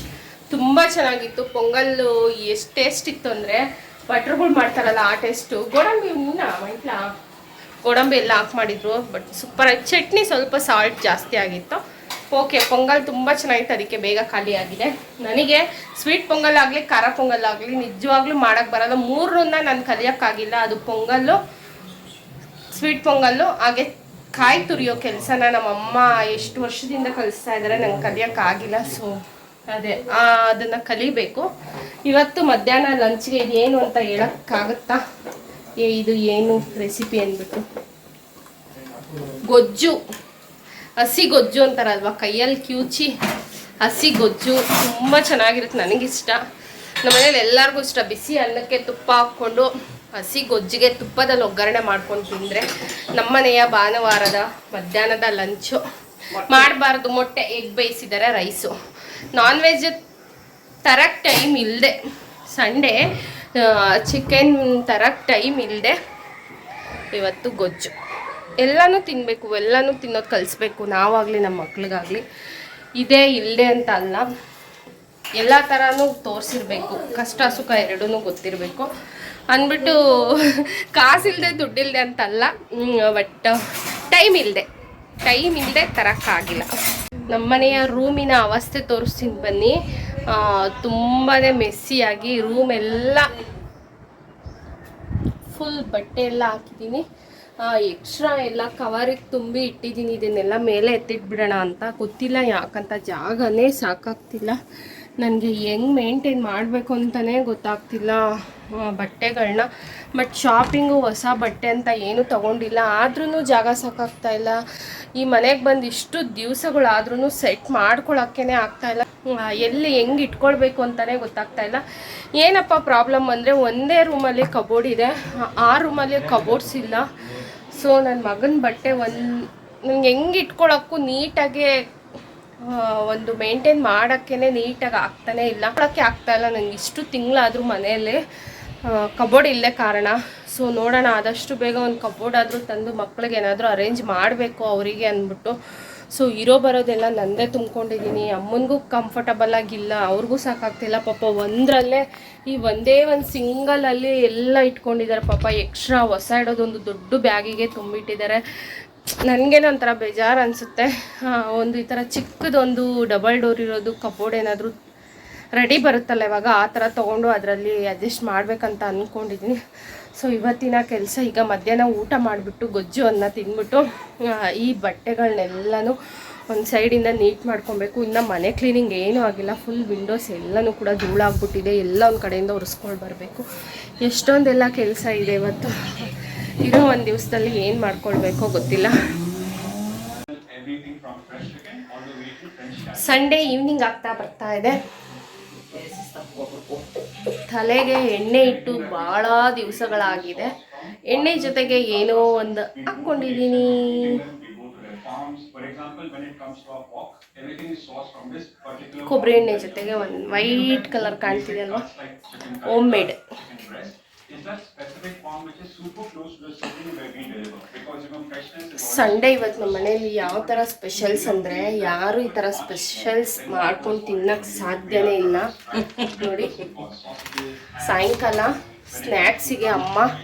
ತುಂಬ ಚೆನ್ನಾಗಿತ್ತು. ಪೊಂಗಲ್ಲು ಎಷ್ಟು ಟೇಸ್ಟ್ ಇತ್ತು ಅಂದರೆ ಬಟ್ರುಗಳು ಮಾಡ್ತಾರಲ್ಲ ಆ ಟೇಸ್ಟು. ಗೋಡಂಬಿ ಗೋಡಂಬಿ ಎಲ್ಲ ಹಾಕಿ ಮಾಡಿದ್ರು, ಬಟ್ ಸೂಪರಾಗಿ. ಚಟ್ನಿ ಸ್ವಲ್ಪ ಸಾಲ್ಟ್ ಜಾಸ್ತಿ ಆಗಿತ್ತು. ಓಕೆ, ಪೊಂಗಲ್ ತುಂಬ ಚೆನ್ನಾಗಿತ್ತು, ಅದಕ್ಕೆ ಬೇಗ ಖಾಲಿ ಆಗಿದೆ. ನನಗೆ ಸ್ವೀಟ್ ಪೊಂಗಲ್ ಆಗಲಿ ಖಾರ ಪೊಂಗಲ್ ಆಗಲಿ ನಿಜವಾಗ್ಲೂ ಮಾಡೋಕ್ಕೆ ಬರೋಲ್ಲ. ಮೂರನ್ನ ನಾನು ಕಲಿಯೋಕ್ಕಾಗಿಲ್ಲ. ಅದು ಪೊಂಗಲ್ಲು, ಸ್ವೀಟ್ ಪೊಂಗಲ್ಲು, ಹಾಗೆ ಕಾಯಿ ತುರಿಯೋ ಕೆಲಸನ ನಮ್ಮಮ್ಮ ಎಷ್ಟು ವರ್ಷದಿಂದ ಕಲಿಸ್ತಾ ಇದ್ದಾರೆ, ನಂಗೆ ಕಲಿಯೋಕ್ಕಾಗಿಲ್ಲ. ಸೊ ಅದೇ ಅದನ್ನು ಕಲಿಬೇಕು. ಇವತ್ತು ಮಧ್ಯಾಹ್ನ ಲಂಚ್ಗೆ ಇದೇನು ಅಂತ ಹೇಳೋಕ್ಕಾಗುತ್ತಾ? ಇದು ಏನು ರೆಸಿಪಿ ಅಂದ್ಬಿಟ್ಟು, ಗೊಜ್ಜು, ಹಸಿ ಗೊಜ್ಜು ಅಂತಾರಲ್ವ, ಕೈಯಲ್ಲಿ ಕಿವುಚಿ ಹಸಿ ಗೊಜ್ಜು ತುಂಬ ಚೆನ್ನಾಗಿರುತ್ತೆ. ನನಗಿಷ್ಟ, ನಮ್ಮ ಮನೇಲಿ ಎಲ್ಲರಿಗೂ ಇಷ್ಟ. ಬಿಸಿ ಅನ್ನಕ್ಕೆ ತುಪ್ಪ ಹಾಕ್ಕೊಂಡು ಹಸಿ ಗೊಜ್ಜಿಗೆ ತುಪ್ಪದಲ್ಲಿ ಒಗ್ಗರಣೆ ಮಾಡ್ಕೊಂಡು ತಿಂದರೆ ನಮ್ಮನೆಯ ಭಾನುವಾರದ ಮಧ್ಯಾಹ್ನದ ಲಂಚು. ಮಾಡಬಾರ್ದು, ಮೊಟ್ಟೆ ಎಗ್ ಬೇಯಿಸಿದ್ದಾರೆ, ರೈಸು. ನಾನ್ ವೆಜ್ ತರಕ್ಕೆ ಟೈಮ್ ಇಲ್ಲದೆ, ಸಂಡೇ ಚಿಕನ್ ತರಕ್ಕೆ ಟೈಮ್ ಇಲ್ಲದೆ ಇವತ್ತು ಗೊಜ್ಜು. ಎಲ್ಲನೂ ತಿನ್ನಬೇಕು, ಎಲ್ಲನೂ ತಿನ್ನೋದು ಕಲಿಸ್ಬೇಕು, ನಾವಾಗಲಿ ನಮ್ಮ ಮಕ್ಳಿಗಾಗಲಿ. ಇದೇ ಇಲ್ಲದೆ ಅಂತ ಅಲ್ಲ, ಎಲ್ಲ ಥರನೂ ತೋರಿಸಿರ್ಬೇಕು, ಕಷ್ಟ ಸುಖ ಎರಡೂ ಗೊತ್ತಿರಬೇಕು ಅಂದ್ಬಿಟ್ಟು. ಕಾಸಿಲ್ಲದೆ ದುಡ್ಡಿಲ್ಲದೆ ಅಂತಲ್ಲ, ಬಟ್ ಟೈಮ್ ಇಲ್ಲದೆ ತರೋಕ್ಕಾಗಿಲ್ಲ. ನಮ್ಮನೆಯ ರೂಮಿನ ಅವಸ್ಥೆ ತೋರಿಸ್ತೀನಿ ಬನ್ನಿ. ತುಂಬಾ ಮೆಸ್ಸಿಯಾಗಿ ರೂಮ್ ಎಲ್ಲ ಫುಲ್ ಬಟ್ಟೆ ಎಲ್ಲ ಹಾಕಿದ್ದೀನಿ. ಎಕ್ಸ್ಟ್ರಾ ಎಲ್ಲ ಕವರಿಗೆ ತುಂಬಿ ಇಟ್ಟಿದ್ದೀನಿ. ಇದನ್ನೆಲ್ಲ ಮೇಲೆ ಎತ್ತಿಟ್ಬಿಡೋಣ ಅಂತ, ಗೊತ್ತಿಲ್ಲ ಯಾಕಂತ, ಜಾಗನೇ ಸಾಕಾಗ್ತಿಲ್ಲ ನನಗೆ. ಹೆಂಗೆ ಮೇಂಟೈನ್ ಮಾಡಬೇಕು ಅಂತಲೇ ಗೊತ್ತಾಗ್ತಿಲ್ಲ ಬಟ್ಟೆಗಳನ್ನ. ಬಟ್ ಶಾಪಿಂಗು ಹೊಸ ಬಟ್ಟೆ ಅಂತ ಏನೂ ತೊಗೊಂಡಿಲ್ಲ, ಆದ್ರೂ ಜಾಗ ಸಾಕಾಗ್ತಾಯಿಲ್ಲ. ಈ ಮನೆಗೆ ಬಂದು ಇಷ್ಟು ದಿವಸಗಳಾದ್ರೂ ಸೆಟ್ ಮಾಡ್ಕೊಳಕ್ಕೇ ಆಗ್ತಾಯಿಲ್ಲ. ಎಲ್ಲಿ ಹೆಂಗೆ ಇಟ್ಕೊಳ್ಬೇಕು ಅಂತಲೇ ಗೊತ್ತಾಗ್ತಾಯಿಲ್ಲ. ಏನಪ್ಪ ಪ್ರಾಬ್ಲಮ್ ಅಂದರೆ, ಒಂದೇ ರೂಮಲ್ಲಿ ಕಬೋರ್ಡ್ ಇದೆ, ಆ ರೂಮಲ್ಲಿ ಕಬೋರ್ಡ್ಸ್ ಇಲ್ಲ. ಸೊ ನನ್ನ ಮಗನ ಬಟ್ಟೆ ನಂಗೆ ಹೆಂಗೆ ಇಟ್ಕೊಳ್ಳೋಕ್ಕೂ ನೀಟಾಗಿ ಒಂದು ಮೇಂಟೈನ್ ಮಾಡೋಕ್ಕೇ ನೀಟಾಗಿ ಆಗ್ತಾನೇ ಇಲ್ಲ, ಆಗ್ತಾಯಿಲ್ಲ ನನಗೆ. ಇಷ್ಟು ತಿಂಗಳಾದರೂ ಮನೆಯಲ್ಲಿ ಕಬೋರ್ಡ್ ಇಲ್ಲೇ ಕಾರಣ. ಸೊ ನೋಡೋಣ, ಆದಷ್ಟು ಬೇಗ ಒಂದು ಕಬೋರ್ಡ್ ಆದರೂ ತಂದು ಮಕ್ಳಿಗೆ ಏನಾದರೂ ಅರೇಂಜ್ ಮಾಡಬೇಕು ಅವರಿಗೆ ಅಂದ್ಬಿಟ್ಟು. ಸೊ ಇರೋ ಬರೋದೆಲ್ಲ ನಂದೇ ತುಂಬ್ಕೊಂಡಿದ್ದೀನಿ. ಅಮ್ಮನಿಗೂ ಕಂಫರ್ಟಬಲ್ ಆಗಿಲ್ಲ, ಅವ್ರಿಗೂ ಸಾಕಾಗ್ತಿಲ್ಲ ಪಾಪ. ಒಂದರಲ್ಲೇ ಈ ಒಂದೇ ಒಂದು ಸಿಂಗಲಲ್ಲಿ ಎಲ್ಲ ಇಟ್ಕೊಂಡಿದ್ದಾರೆ ಪಾಪ. ಎಕ್ಸ್ಟ್ರಾ ಹೊಸ ಇಡೋದೊಂದು ದೊಡ್ಡ ಬ್ಯಾಗಿಗೆ ತುಂಬಿಟ್ಟಿದ್ದಾರೆ. ನನಗೇನೋ ಒಂಥರ ಬೇಜಾರು ಅನಿಸುತ್ತೆ. ಒಂದು ಈ ಥರ ಚಿಕ್ಕದೊಂದು ಡಬಲ್ ಡೋರ್ ಇರೋದು ಕಬೋರ್ಡ್ ಏನಾದರೂ ರೆಡಿ ಬರುತ್ತಲ್ಲ ಇವಾಗ, ಆ ಥರ ತೊಗೊಂಡು ಅದರಲ್ಲಿ ಅಡ್ಜಸ್ಟ್ ಮಾಡಬೇಕಂತ ಅಂದ್ಕೊಂಡಿದ್ದೀನಿ. ಸೊ ಇವತ್ತಿನ ಕೆಲಸ, ಈಗ ಮಧ್ಯಾಹ್ನ ಊಟ ಮಾಡಿಬಿಟ್ಟು ಗೊಜ್ಜು ಅನ್ನ ತಿಂದ್ಬಿಟ್ಟು ಈ ಬಟ್ಟೆಗಳನ್ನೆಲ್ಲನೂ ಒಂದು ಸೈಡಿಂದ ನೀಟ್ ಮಾಡ್ಕೊಬೇಕು. ಇನ್ನು ಮನೆ ಕ್ಲೀನಿಂಗ್ ಏನೂ ಆಗಿಲ್ಲ, ಫುಲ್ ವಿಂಡೋಸ್ ಎಲ್ಲನೂ ಕೂಡ ಧೂಳಾಗ್ಬಿಟ್ಟಿದೆ, ಎಲ್ಲ ಒಂದು ಕಡೆಯಿಂದ ಒರೆಸ್ಕೊಂಡು ಬರಬೇಕು. ಎಷ್ಟೊಂದೆಲ್ಲ ಕೆಲಸ ಇದೆ ಇವತ್ತು. ಇರೋ ಒಂದು ದಿವಸದಲ್ಲಿ ಏನು ಮಾಡ್ಕೊಳ್ಬೇಕೋ ಗೊತ್ತಿಲ್ಲ. ಸಂಡೇ ಈವ್ನಿಂಗ್ ಆಗ್ತಾ ಬರ್ತಾ ಇದೆ. ತಲೆಗೆ ಎಣ್ಣೆ ಇಟ್ಟು ಭಾಳ ದಿವಸಗಳಾಗಿದೆ. ಎಣ್ಣೆ ಜೊತೆಗೆ ಏನೋ ಒಂದು ಹಾಕ್ಕೊಂಡಿದ್ದೀನಿ. ಕೊಬ್ಬರಿ ಎಣ್ಣೆ ಜೊತೆಗೆ ಒಂದು ವೈಟ್ ಕಲರ್ ಕಾಣ್ತಿದೆ ಅಲ್ವಾ, ಹೋಮ್ ಮೇಡ್. ಸಂಡೇ ಇವತ್ತು ನಮ್ಮ ಮನೇಲಿ ಯಾವ ಥರ ಸ್ಪೆಷಲ್ಸ್ ಅಂದರೆ, ಯಾರು ಈ ಥರ ಸ್ಪೆಷಲ್ಸ್ ಮಾಡ್ಕೊಂಡು ತಿನ್ನೋಕ್ಕೆ ಸಾಧ್ಯನೇ ಇಲ್ಲ. ನೋಡಿ, ಸಾಯಂಕಾಲ ಸ್ನ್ಯಾಕ್ಸಿಗೆ ಅಮ್ಮ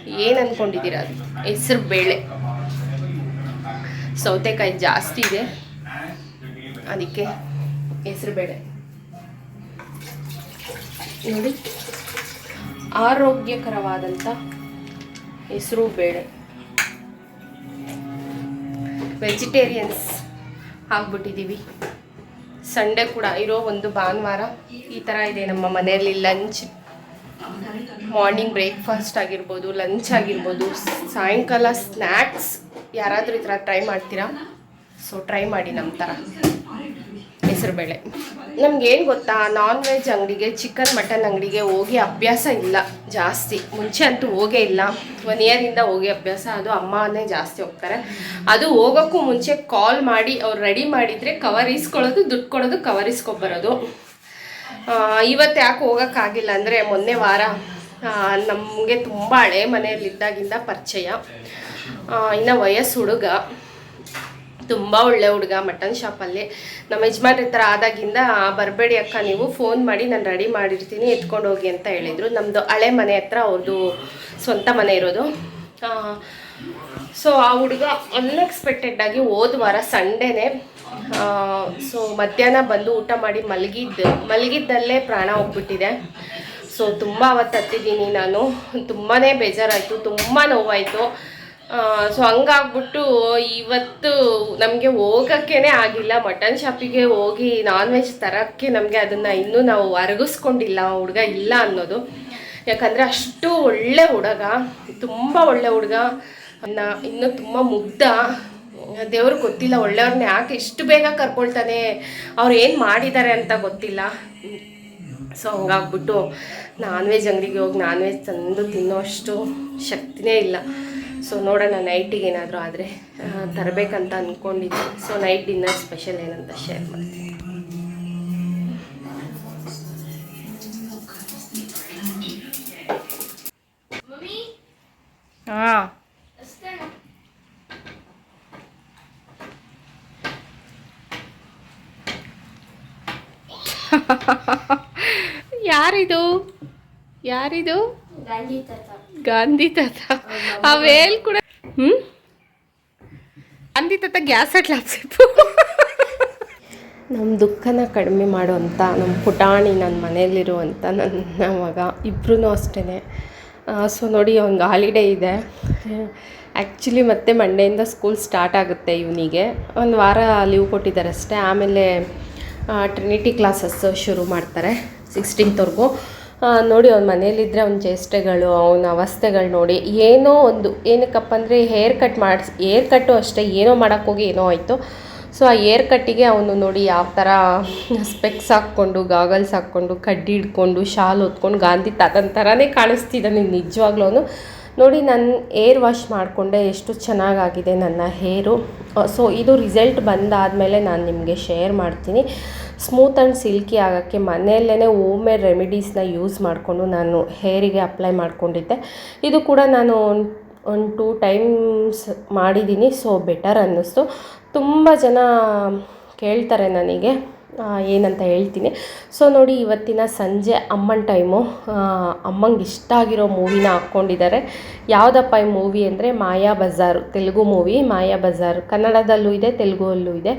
ಏನು ಅಂದ್ಕೊಂಡಿದ್ದೀರ, ಅದು ಹೆಸರು ಬೇಳೆ, ಸೌತೆಕಾಯಿ ಜಾಸ್ತಿ ಇದೆ ಅದಕ್ಕೆ ಹೆಸರು ಬೇಳೆ. ನೋಡಿ, ಆರೋಗ್ಯಕರವಾದಂಥ ಹೆಸರು ಬೇಳೆ. ವೆಜಿಟೇರಿಯನ್ಸ್ ಆಗ್ಬಿಟ್ಟಿದ್ದೀವಿ. ಸಂಡೇ ಕೂಡ ಇರೋ ಒಂದು ಭಾನುವಾರ ಈ ಥರ ಇದೆ ನಮ್ಮ ಮನೆಯಲ್ಲಿ. ಲಂಚ್, ಮಾರ್ನಿಂಗ್ ಬ್ರೇಕ್ಫಾಸ್ಟ್ ಆಗಿರ್ಬೋದು, ಲಂಚ್ ಆಗಿರ್ಬೋದು, ಸಾಯಂಕಾಲ ಸ್ನ್ಯಾಕ್ಸ್. ಯಾರಾದರೂ ಈ ಥರ ಟ್ರೈ ಮಾಡ್ತೀರಾ? ಸೊ ಟ್ರೈ ಮಾಡಿ ನಮ್ಮ ಥರ ಹೆಸರುಬೇಳೆ. ನಮಗೇನು ಗೊತ್ತಾ, ನಾನ್ ವೆಜ್ ಅಂಗಡಿಗೆ, ಚಿಕನ್ ಮಟನ್ ಅಂಗಡಿಗೆ ಹೋಗಿ ಅಭ್ಯಾಸ ಇಲ್ಲ ಜಾಸ್ತಿ. ಮುಂಚೆ ಅಂತೂ ಹೋಗೇ ಇಲ್ಲ, 1 ಇಯರಿಂದ ಹೋಗಿ ಅಭ್ಯಾಸ. ಅದು ಅಮ್ಮನೇ ಜಾಸ್ತಿ ಹೋಗ್ತಾರೆ. ಅದು ಹೋಗೋಕ್ಕೂ ಮುಂಚೆ ಕಾಲ್ ಮಾಡಿ ಅವ್ರು ರೆಡಿ ಮಾಡಿದರೆ ಕವರ್ ಇಸ್ಕೊಳ್ಳೋದು, ದುಡ್ಡು ಕೊಡೋದು, ಕವರ್ ಇಸ್ಕೊಬರೋದು. ಇವತ್ತು ಯಾಕೆ ಹೋಗೋಕ್ಕಾಗಿಲ್ಲ ಅಂದರೆ, ಮೊನ್ನೆ ವಾರ ನಮಗೆ ತುಂಬ ಹಳೆ ಮನೆಯಲ್ಲಿದ್ದಾಗಿಂದ ಪರಿಚಯ. ಇನ್ನು ವಯಸ್ಸು ಹುಡುಗ, ತುಂಬ ಒಳ್ಳೆ ಹುಡುಗ ಮಟನ್ ಶಾಪಲ್ಲಿ. ನಮ್ಮ ಯಜಮಾನ್ರ ಥರ ಆದಾಗಿಂದ ಬರಬೇಡಿ ಅಕ್ಕ, ನೀವು ಫೋನ್ ಮಾಡಿ ನಾನು ರೆಡಿ ಮಾಡಿರ್ತೀನಿ ಎತ್ಕೊಂಡು ಹೋಗಿ ಅಂತ ಹೇಳಿದರು. ನಮ್ಮದು ಹಳೆ ಮನೆ ಹತ್ರ ಅವ್ರದ್ದು ಸ್ವಂತ ಮನೆ ಇರೋದು. ಸೊ ಆ ಹುಡುಗ ಅನ್ಎಕ್ಸ್ಪೆಕ್ಟೆಡಾಗಿ ಹೋದ ವಾರ ಸಂಡೇನೆ ಸೊ ಮಧ್ಯಾಹ್ನ ಬಂದು ಊಟ ಮಾಡಿ ಮಲಗಿದ್ದಲ್ಲೇ ಪ್ರಾಣ ಹೋಗ್ಬಿಟ್ಟಿದೆ. ಸೊ ತುಂಬ ಅವತ್ತು ಹತ್ತಿದ್ದೀನಿ ನಾನು. ತುಂಬಾ ಬೇಜಾರಾಯಿತು, ತುಂಬ ನೋವಾಯಿತು. ಸೊ ಹಂಗಾಗ್ಬಿಟ್ಟು ಇವತ್ತು ನಮಗೆ ಹೋಗೋಕ್ಕೇ ಆಗಿಲ್ಲ. ಮಟನ್ ಶಾಪಿಗೆ ಹೋಗಿ ನಾನ್ ವೆಜ್ ತರೋಕ್ಕೆ ನಮಗೆ ಅದನ್ನು ಇನ್ನೂ ನಾವು ಅರಗಿಸ್ಕೊಂಡಿಲ್ಲ, ಹುಡುಗ ಇಲ್ಲ ಅನ್ನೋದು. ಯಾಕಂದರೆ ಅಷ್ಟು ಒಳ್ಳೆ ಹುಡುಗ, ತುಂಬ ಒಳ್ಳೆ ಹುಡುಗ, ಇನ್ನೂ ತುಂಬ ಮುಗ್ಧ. ದೇವ್ರಿಗೆ ಗೊತ್ತಿಲ್ಲ ಒಳ್ಳೆಯವ್ರನ್ನ ಯಾಕೆ ಇಷ್ಟು ಬೇಗ ಕರ್ಕೊಳ್ತಾನೆ, ಅವ್ರು ಏನು ಮಾಡಿದ್ದಾರೆ ಅಂತ ಗೊತ್ತಿಲ್ಲ. ಸೊ ಹಂಗಾಗ್ಬಿಟ್ಟು ನಾನ್ ವೆಜ್ ಅಂಗಡಿಗೆ ಹೋಗಿ ನಾನ್ ವೆಜ್ ತಂದು ತಿನ್ನೋ ಅಷ್ಟು ಶಕ್ತಿನೇ ಇಲ್ಲ. ಸೊ ನೋಡೋಣ ನೈಟಿಗೆ ಏನಾದರೂ ಆದರೆ ತರಬೇಕಂತ ಅಂದ್ಕೊಂಡಿದ್ದೀನಿ. ಸೊ ನೈಟ್ ಡಿನ್ನರ್ ಸ್ಪೆಷಲ್ ಏನಂತ ಶೇರ್ ಮಾಡ್ತೀನಿ. ಹಾಂ ಯಾರಿದು ಗಾಂಧಿ ತಾತ ಅವೇಲ್ ಕೂಡ ಗಾಂಧಿ ತಾತ ಗ್ಯಾಸ್ ಹಟ್ಲಾಪ್ಸಿತ್ತು. ನಮ್ಮ ದುಃಖನ ಕಡಿಮೆ ಮಾಡುವಂಥ ನಮ್ಮ ಪುಟಾಣಿ ನನ್ನ ಮನೆಯಲ್ಲಿರುವಂಥ ನನ್ನ ಮಗ ಇಬ್ಬರೂ ಅಷ್ಟೇ. ಸೊ ನೋಡಿ ಅವ್ನಿಗೆ ಹಾಲಿಡೇ ಇದೆ ಆ್ಯಕ್ಚುಲಿ. ಮತ್ತೆ ಮಂಡೆಯಿಂದ ಸ್ಕೂಲ್ ಸ್ಟಾರ್ಟ್ ಆಗುತ್ತೆ ಇವನಿಗೆ. ಒಂದು ವಾರ ಲೀವ್ ಕೊಟ್ಟಿದ್ದಾರೆ ಅಷ್ಟೇ. ಆಮೇಲೆ ಟ್ರಿನಿಟಿ ಕ್ಲಾಸಸ್ ಶುರು ಮಾಡ್ತಾರೆ 16th ನೋಡಿ ಅವ್ನ ಮನೇಲಿದ್ದರೆ ಅವ್ನ ಚೇಷ್ಟೆಗಳು, ಅವನ ಅವಸ್ಥೆಗಳು ನೋಡಿ ಏನೋ ಒಂದು ಏನಕ್ಕಪ್ಪ ಅಂದರೆ ಹೇರ್ ಕಟ್ಟು ಅಷ್ಟೇ, ಏನೋ ಮಾಡೋಕ್ಕೋಗಿ ಏನೋ ಆಯಿತು. ಸೊ ಆ ಹೇರ್ ಕಟ್ಟಿಗೆ ಅವನು ನೋಡಿ ಯಾವ ಥರ ಸ್ಪೆಕ್ಸ್ ಹಾಕ್ಕೊಂಡು, ಗಾಗಲ್ಸ್ ಹಾಕ್ಕೊಂಡು, ಕಡ್ಡಿ ಹಿಡ್ಕೊಂಡು, ಶಾಲ್ ಹೊತ್ಕೊಂಡು ಗಾಂಧಿ ತಾತನ ಥರನೇ ಕಾಣಿಸ್ತಿದ್ದಾನೆ ನಿಜವಾಗ್ಲೂ ಅವನು. ನೋಡಿ ನಾನು ಏರ್ ವಾಶ್ ಮಾಡಿಕೊಂಡೆ, ಎಷ್ಟು ಚೆನ್ನಾಗಾಗಿದೆ ನನ್ನ ಹೇರು. ಸೊ ಇದು ರಿಸಲ್ಟ್ ಬಂದಾದಮೇಲೆ ನಾನು ನಿಮಗೆ ಶೇರ್ ಮಾಡ್ತೀನಿ. ಸ್ಮೂತ್ ಆ್ಯಂಡ್ ಸಿಲ್ಕಿ ಆಗೋಕ್ಕೆ ಮನೆಯಲ್ಲೇ ಹೋಮ್ ಮೇಡ್ ರೆಮಿಡೀಸ್ನ ಯೂಸ್ ಮಾಡಿಕೊಂಡು ನಾನು ಹೇರಿಗೆ ಅಪ್ಲೈ ಮಾಡ್ಕೊಂಡಿದ್ದೆ. ಇದು ಕೂಡ ನಾನು ಒಂದು 2 ಟೈಮ್ಸ್ ಮಾಡಿದ್ದೀನಿ. ಸೊ ಬೆಟರ್ ಅನ್ನಿಸ್ತು. ತುಂಬ ಜನ ಕೇಳ್ತಾರೆ ನನಗೆ ಏನಂತ ಹೇಳ್ತೀನಿ. ಸೊ ನೋಡಿ ಇವತ್ತಿನ ಸಂಜೆ ಅಮ್ಮನ ಟೈಮು ಅಮ್ಮಂಗೆ ಇಷ್ಟ ಆಗಿರೋ ಮೂವಿನ ಹಾಕ್ಕೊಂಡಿದ್ದಾರೆ. ಯಾವುದಪ್ಪ ಈ ಮೂವಿ ಅಂದರೆ ಮಾಯಾ ಬಜಾರು, ತೆಲುಗು ಮೂವಿ ಮಾಯಾ ಬಜಾರು. ಕನ್ನಡದಲ್ಲೂ ಇದೆ, ತೆಲುಗುವಲ್ಲೂ ಇದೆ.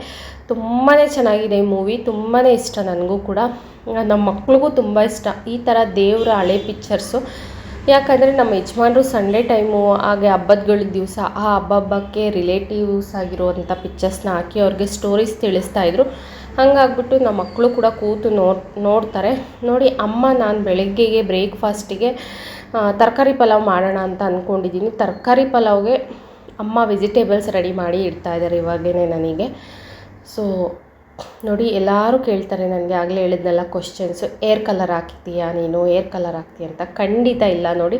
ತುಂಬಾ ಚೆನ್ನಾಗಿದೆ ಈ ಮೂವಿ, ತುಂಬಾ ಇಷ್ಟ ನನಗೂ ಕೂಡ, ನಮ್ಮ ಮಕ್ಳಿಗೂ ತುಂಬ ಇಷ್ಟ ಈ ಥರ ದೇವರ ಹಳೆ ಪಿಕ್ಚರ್ಸು. ಯಾಕಂದರೆ ನಮ್ಮ ಯಜಮಾನ್ರು ಸಂಡೇ ಟೈಮು ಹಾಗೆ ಹಬ್ಬದ ದಿವಸ ಆ ಹಬ್ಬಕ್ಕೆ ರಿಲೇಟಿವ್ಸ್ ಆಗಿರುವಂಥ ಪಿಕ್ಚರ್ಸ್ನ ಹಾಕಿ ಅವ್ರಿಗೆ ಸ್ಟೋರೀಸ್ ತಿಳಿಸ್ತಾಯಿದ್ರು. ಹಂಗಾಗ್ಬಿಟ್ಟು ನಮ್ಮ ಮಕ್ಕಳು ಕೂಡ ಕೂತು ನೋಡ್ತಾರೆ. ನೋಡಿ ಅಮ್ಮ ನಾನು ಬೆಳಗ್ಗೆಗೆ ಬ್ರೇಕ್ಫಾಸ್ಟಿಗೆ ತರಕಾರಿ ಪಲಾವ್ ಮಾಡೋಣ ಅಂತ ಅಂದ್ಕೊಂಡಿದ್ದೀನಿ. ತರಕಾರಿ ಪಲಾವ್ಗೆ ಅಮ್ಮ ವೆಜಿಟೇಬಲ್ಸ್ ರೆಡಿ ಮಾಡಿ ಇಡ್ತಾಯಿದ್ದಾರೆ ಇವಾಗಲೇ ನನಗೆ. ಸೊ ನೋಡಿ ಎಲ್ಲರೂ ಕೇಳ್ತಾರೆ ನನಗೆ, ಆಗಲೇ ಹೇಳಿದ್ನಲ್ಲ ಕ್ವಶನ್ಸು, ಏರ್ ಕಲರ್ ಹಾಕ್ತೀಯಾ ನೀನು, ಏರ್ ಕಲರ್ ಹಾಕ್ತೀಯ ಅಂತ. ಖಂಡಿತ ಇಲ್ಲ. ನೋಡಿ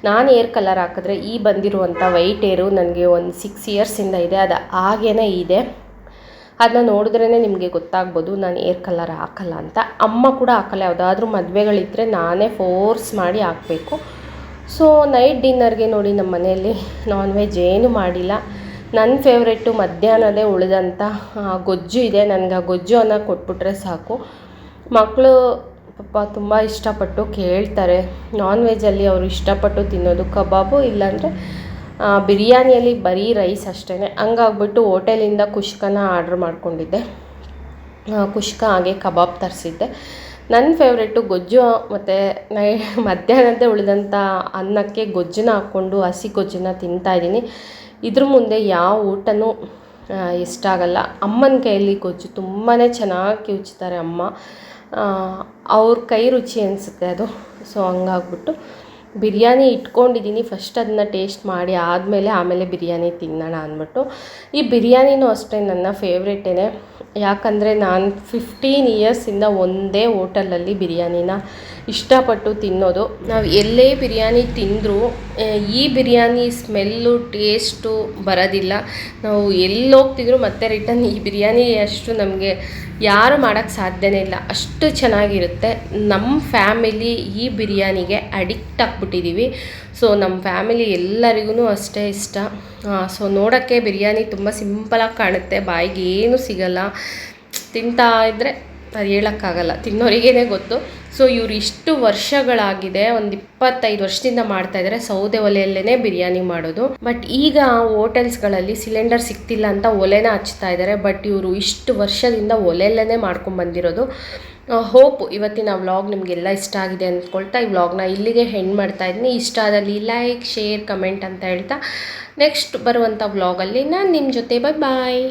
ನಾನು ಏರ್ ಕಲರ್ ಹಾಕಿದ್ರೆ ಈ ಬಂದಿರುವಂಥ ವೈಟ್ ಏರು ನನಗೆ ಒಂದು 6 ಇಯರ್ಸಿಂದ ಇದೆ, ಅದು ಹಾಗೇ ಇದೆ. ಅದನ್ನ ನೋಡಿದ್ರೇ ನಿಮಗೆ ಗೊತ್ತಾಗ್ಬೋದು ನಾನು ಏರ್ ಕಲರ್ ಹಾಕಲ್ಲ ಅಂತ. ಅಮ್ಮ ಕೂಡ ಹಾಕಲ್ಲ, ಯಾವುದಾದ್ರೂ ಮದುವೆಗಳಿದ್ದರೆ ನಾನೇ ಫೋರ್ಸ್ ಮಾಡಿ ಹಾಕಬೇಕು. ಸೊ ನೈಟ್ ಡಿನ್ನರ್ಗೆ ನೋಡಿ ನಮ್ಮ ಮನೆಯಲ್ಲಿ ನಾನ್ ವೆಜ್ ಏನೂ ಮಾಡಿಲ್ಲ. ನನ್ನ ಫೇವ್ರೆಟ್ಟು ಮಧ್ಯಾಹ್ನದೇ ಉಳಿದಂಥ ಗೊಜ್ಜು ಇದೆ. ನನಗೆ ಆ ಗೊಜ್ಜು ಅನ್ನ ಕೊಟ್ಬಿಟ್ರೆ ಸಾಕು. ಮಕ್ಕಳು ಪಾಪ ತುಂಬ ಇಷ್ಟಪಟ್ಟು ಕೇಳ್ತಾರೆ. ನಾನ್ ವೆಜ್ಜಲ್ಲಿ ಅವರು ಇಷ್ಟಪಟ್ಟು ತಿನ್ನೋದು ಕಬಾಬು, ಇಲ್ಲಾಂದರೆ ಬಿರಿಯಾನಿಯಲ್ಲಿ ಬರೀ ರೈಸ್ ಅಷ್ಟೇ. ಹಂಗಾಗ್ಬಿಟ್ಟು ಹೋಟೆಲಿಂದ ಕುಷ್ಕನ ಆರ್ಡ್ರ್ ಮಾಡ್ಕೊಂಡಿದ್ದೆ. ಕುಷ್ಕ ಹಾಗೆ ಕಬಾಬ್ ತರಿಸಿದ್ದೆ. ನನ್ನ ಫೇವ್ರೆಟ್ಟು ಗೊಜ್ಜು. ಮತ್ತು ಮಧ್ಯಾಹ್ನದೇ ಉಳಿದಂಥ ಅನ್ನಕ್ಕೆ ಗೊಜ್ಜನ್ನ ಹಾಕ್ಕೊಂಡು ಹಸಿ ಗೊಜ್ಜನ್ನ ತಿಂತಾಯಿದ್ದೀನಿ. ಇದ್ರ ಮುಂದೆ ಯಾವ ಊಟನೂ ಇಷ್ಟ ಆಗಲ್ಲ. ಅಮ್ಮನ ಕೈಯಲ್ಲಿ ಗೊಜ್ಜು ತುಂಬಾ ಚೆನ್ನಾಗಿ ಕಿವುಚ್ತಾರೆ ಅಮ್ಮ, ಅವ್ರ ಕೈ ರುಚಿ ಅನಿಸುತ್ತೆ ಅದು. ಸೊ ಹಂಗಾಗ್ಬಿಟ್ಟು ಬಿರಿಯಾನಿ ಇಟ್ಕೊಂಡಿದ್ದೀನಿ. ಫಸ್ಟ್ ಅದನ್ನ ಟೇಸ್ಟ್ ಮಾಡಿ ಆಮೇಲೆ ಬಿರಿಯಾನಿ ತಿನ್ನೋಣ ಅಂದ್ಬಿಟ್ಟು. ಈ ಬಿರಿಯಾನಿನೂ ಅಷ್ಟೇ ನನ್ನ ಫೇವ್ರೇಟೇ. ಯಾಕಂದರೆ ನಾನು 15 ಇಯರ್ಸಿಂದ ಒಂದೇ ಹೋಟೆಲಲ್ಲಿ ಬಿರಿಯಾನಿನ ಇಷ್ಟಪಟ್ಟು ತಿನ್ನೋದು. ನಾವು ಎಲ್ಲೇ ಬಿರಿಯಾನಿ ತಿಂದರೂ ಈ ಬಿರಿಯಾನಿ ಸ್ಮೆಲ್ಲು ಟೇಸ್ಟು ಬರೋದಿಲ್ಲ. ನಾವು ಎಲ್ಲಿ ಹೋಗ್ತಿದ್ರು ಮತ್ತೆ ರಿಟರ್ನ್ ಈ ಬಿರಿಯಾನಿ ಅಷ್ಟು ನಮಗೆ ಯಾರು ಮಾಡೋಕ್ಕೆ ಸಾಧ್ಯನೇ ಇಲ್ಲ, ಅಷ್ಟು ಚೆನ್ನಾಗಿರುತ್ತೆ. ನಮ್ಮ ಫ್ಯಾಮಿಲಿ ಈ ಬಿರಿಯಾನಿಗೆ ಅಡಿಕ್ಟ್ ಆಗಿಬಿಟ್ಟಿದ್ದೀವಿ. ಸೊ ನಮ್ಮ ಫ್ಯಾಮಿಲಿ ಎಲ್ಲರಿಗೂ ಅಷ್ಟೇ ಇಷ್ಟ. ಸೊ ನೋಡೋಕ್ಕೆ ಬಿರಿಯಾನಿ ತುಂಬ ಸಿಂಪಲಾಗಿ ಕಾಣುತ್ತೆ, ಬಾಯಿಗೆ ಏನು ಸಿಗಲ್ಲ, ತಿಂತಾ ಇದ್ದರೆ ಅದು ಹೇಳೋಕ್ಕಾಗಲ್ಲ, ತಿನ್ನೋರಿಗೇ ಗೊತ್ತು. ಸೊ ಇವರು ಇಷ್ಟು ವರ್ಷಗಳಾಗಿದೆ, ಒಂದು 25 ವರ್ಷದಿಂದ ಮಾಡ್ತಾಯಿದ್ದಾರೆ ಸೌದೆ ಒಲೆಯಲ್ಲೇ ಬಿರಿಯಾನಿ ಮಾಡೋದು. ಬಟ್ ಈಗ ಹೋಟೆಲ್ಸ್ಗಳಲ್ಲಿ ಸಿಲಿಂಡರ್ ಸಿಗ್ತಿಲ್ಲ ಅಂತ ಒಲೆನ ಹಚ್ತಾ ಇದ್ದಾರೆ. ಬಟ್ ಇವರು ಇಷ್ಟು ವರ್ಷದಿಂದ ಒಲೆಯಲ್ಲೇ ಮಾಡ್ಕೊಂಡ್ಬಂದಿರೋದು. ಹೋಪ್ ಇವತ್ತಿನ ವ್ಲಾಗ್ ನಿಮಗೆಲ್ಲ ಇಷ್ಟ ಆಗಿದೆ ಅಂದ್ಕೊಳ್ತಾ ಈ ವ್ಲಾಗ್ನ ಇಲ್ಲಿಗೆ ಹೆಂಡ್ ಮಾಡ್ತಾ ಇದ್ದೀನಿ. ಇಷ್ಟ ಆದಲ್ಲಿ ಲೈಕ್, ಶೇರ್, ಕಮೆಂಟ್ ಅಂತ ಹೇಳ್ತಾ ನೆಕ್ಸ್ಟ್ ಬರುವಂಥ ವ್ಲಾಗಲ್ಲಿ ನಾನು ನಿಮ್ಮ ಜೊತೆ ಬಾಯ್.